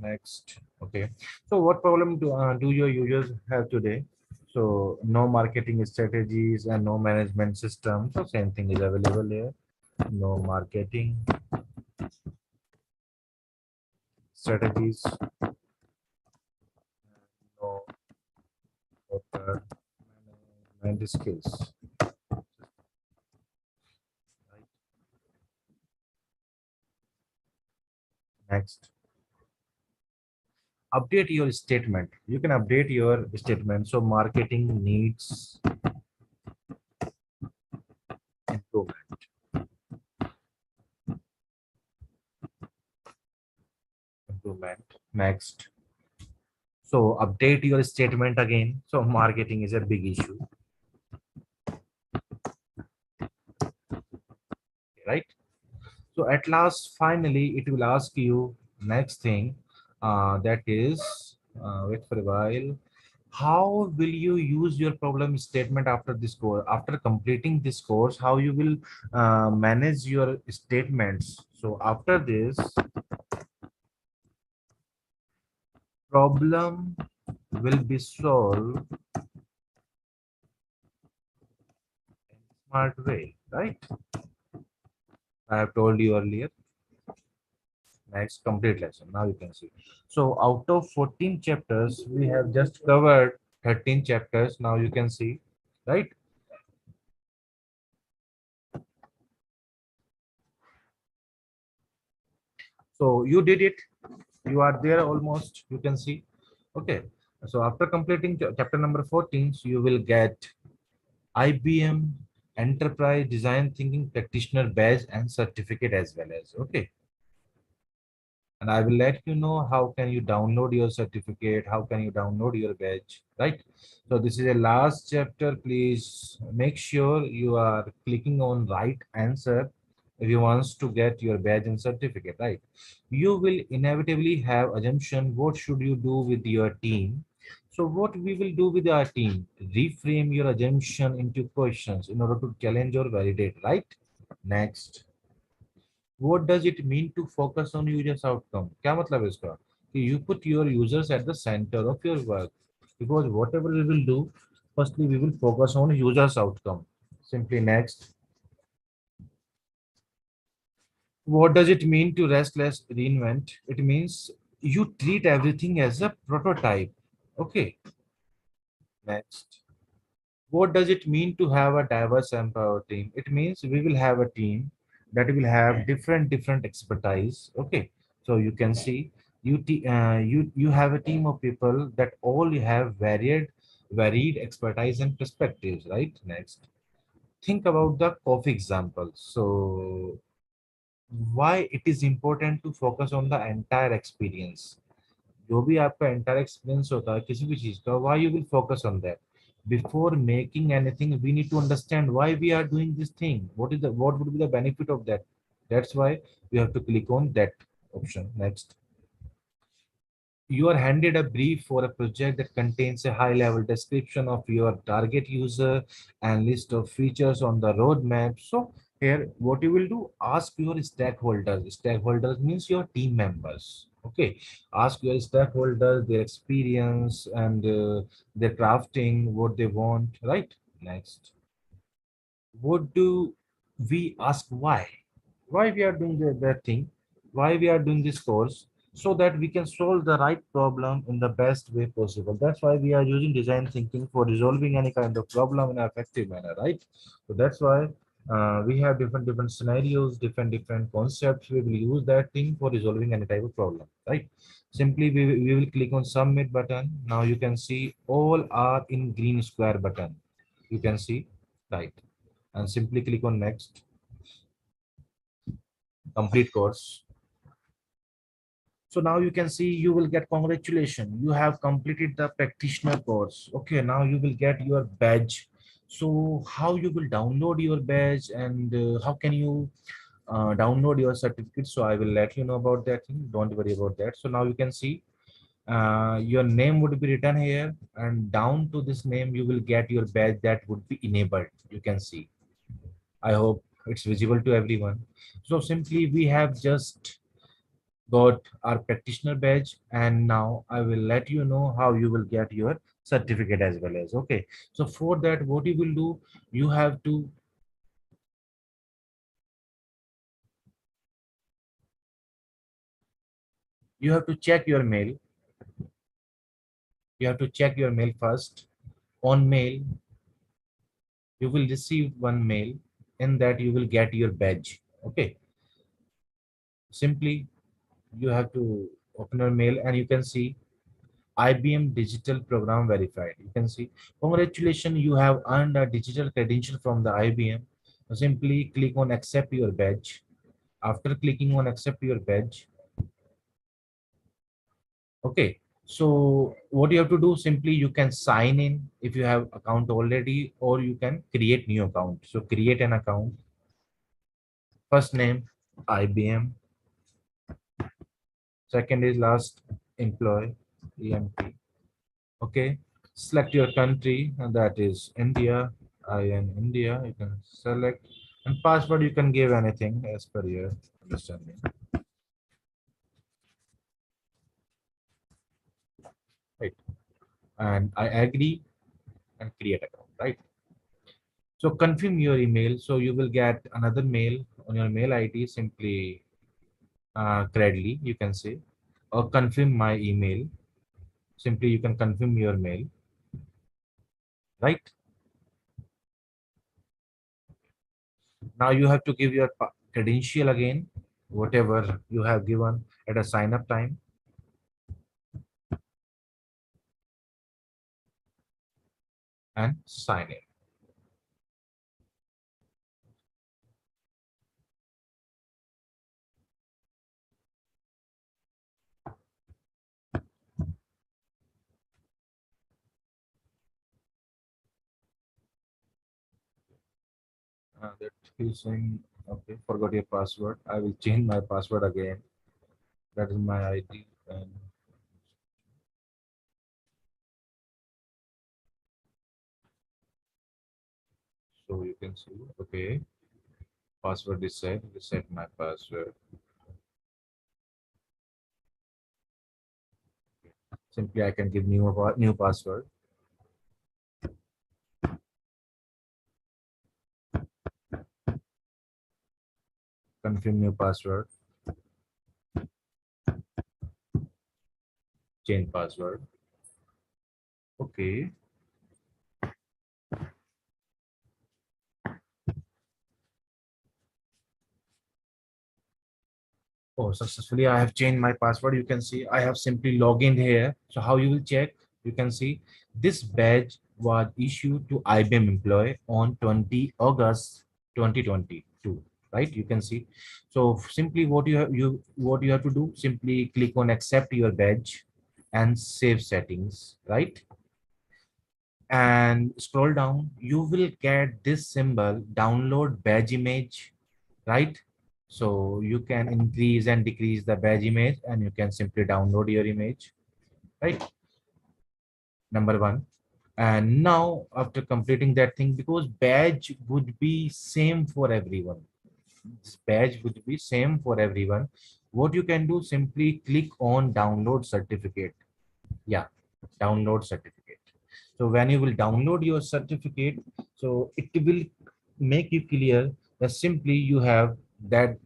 [SPEAKER 1] Next. Okay. So what problem do your users have today? So no marketing strategies and no management system. So same thing is available here. No marketing strategies, no proper management skills. Right. Next. Update your statement. You can update your statement. So marketing needs improvement. Improvement. Next. So update your statement again. So marketing is a big issue, right? So at last, finally, it will ask you next thing, that is, wait for a while. How will you use your problem statement after this course? After completing this course, how you will manage your statements? So after this, problem will be solved in smart way, right? I have told you earlier. Next, complete lesson. Now you can see. So out of 14 chapters, we have just covered 13 chapters. Now you can see, right? So you did it. You are there almost. You can see. Okay. So after completing chapter number 14, so you will get IBM Enterprise Design Thinking Practitioner badge and certificate as well as. Okay. And I will let you know how can you download your certificate, how can you download your badge, right? So this is a last chapter. Please make sure you are clicking on right answer if you want to get your badge and certificate, right? You will inevitably have assumption what should you do with your team. So what we will do with our team, reframe your assumption into questions in order to challenge or validate, right? Next. What does it mean to focus on users outcome? क्या मतलब है इसका कि you put your users at the center of your work, because whatever we will do, firstly we will focus on users outcome. Simply next. What does it mean to restless reinvent? It means you treat everything as a prototype. Okay. Next. What does it mean to have a diverse empowered team? It means we will have a team that will have different expertise. Okay, so you can see you have a team of people that all have varied expertise and perspectives, right? Next, think about the coffee example. So why it is important to focus on the entire experience? जो भी आपका entire experience होता है किसी भी चीज का, why you will focus on that? Before making anything, we need to understand why we are doing this thing. What would be the benefit of that? That's why we have to click on that option. Next. You are handed a brief for a project that contains a high level description of your target user and list of features on the roadmap. So here what you will do, ask your stakeholders means your team members. Okay, ask your stakeholders their experience and their crafting, what they want, right? Next, what do we ask? Why we are doing that thing, why we are doing this course? So that we can solve the right problem in the best way possible. That's why we are using design thinking for resolving any kind of problem in an effective manner, right? So that's why we have different scenarios, different concepts. We will use that thing for resolving any type of problem, right? Simply we will click on submit button. Now you can see all are in green square button, you can see, right? And simply click on next. Complete course. So now you can see you will get congratulations. You have completed the practitioner course. Okay, now you will get your badge. So how you will download your badge and how can you download your certificate? So I will let you know about that thing. Don't worry about that. So now you can see your name would be written here, and down to this name you will get your badge that would be enabled. You can see. I hope it's visible to everyone. So simply we have just got our practitioner badge, and now I will let you know how you will get your certificate as well as. Okay, so for that, what you will do, you have to check your mail. You have to check your mail first. On mail, you will receive one mail. In that, you will get your badge. Okay, simply you have to open your mail and you can see IBM Digital Program Verified. You can see, congratulations, you have earned a digital credential from the IBM. Simply click on accept your badge. After clicking on accept your badge, okay. So what you have to do, simply you can sign in if you have account already, or you can create new account. So create an account. First name IBM. Second is last employee EMP. Okay, select your country, and that is India. I am India. You can select, and password you can give anything as per your understanding. Right, and I agree and create account. Right. So confirm your email. So you will get another mail on your mail ID. Simply credly you can say, or confirm my email. Simply you can confirm your mail. Right. Now you have to give your credential again, whatever you have given at a sign up time, and sign in. That is saying, okay, forgot your password. I will change my password again. That is my ID. And so you can see, okay, password is set. Reset my password. Simply, I can give new password. Confirm new password. Change password. Okay. Oh, successfully, I have changed my password. You can see I have simply logged in here. So how you will check? You can see this badge was issued to IBM employee on 20 August 2022. Right? You can see. So simply what you have to do? Simply click on accept your badge and save settings. Right? And scroll down. You will get this symbol, download badge image. Right? So you can increase and decrease the badge image, and you can simply download your image, right? Number one. And now after completing that thing, because badge would be same for everyone, this badge would be same for everyone, what you can do, simply click on download certificate. Yeah, download certificate. So when you will download your certificate, so it will make you clear that simply you have that,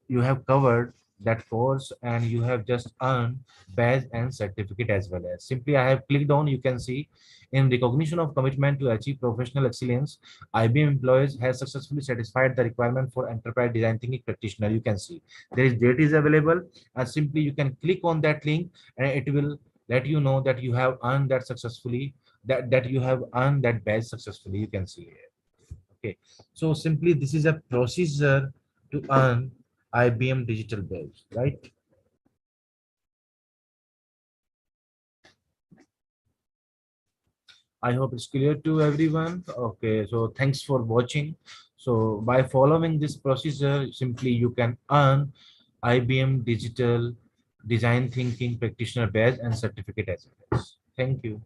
[SPEAKER 1] you have covered that course, and you have just earned badge and certificate as well. As simply I have clicked on, you can see, in recognition of commitment to achieve professional excellence, IBM employees has successfully satisfied the requirement for enterprise design thinking practitioner. You can see there is date is available, and simply you can click on that link, and it will let you know that you have earned that successfully, that you have earned that badge successfully. You can see here. Okay, so simply this is a procedure to earn IBM digital badge, right? I hope it's clear to everyone. Okay, so thanks for watching. So by following this procedure, simply you can earn IBM digital design thinking practitioner badge and certificate as well. Thank you.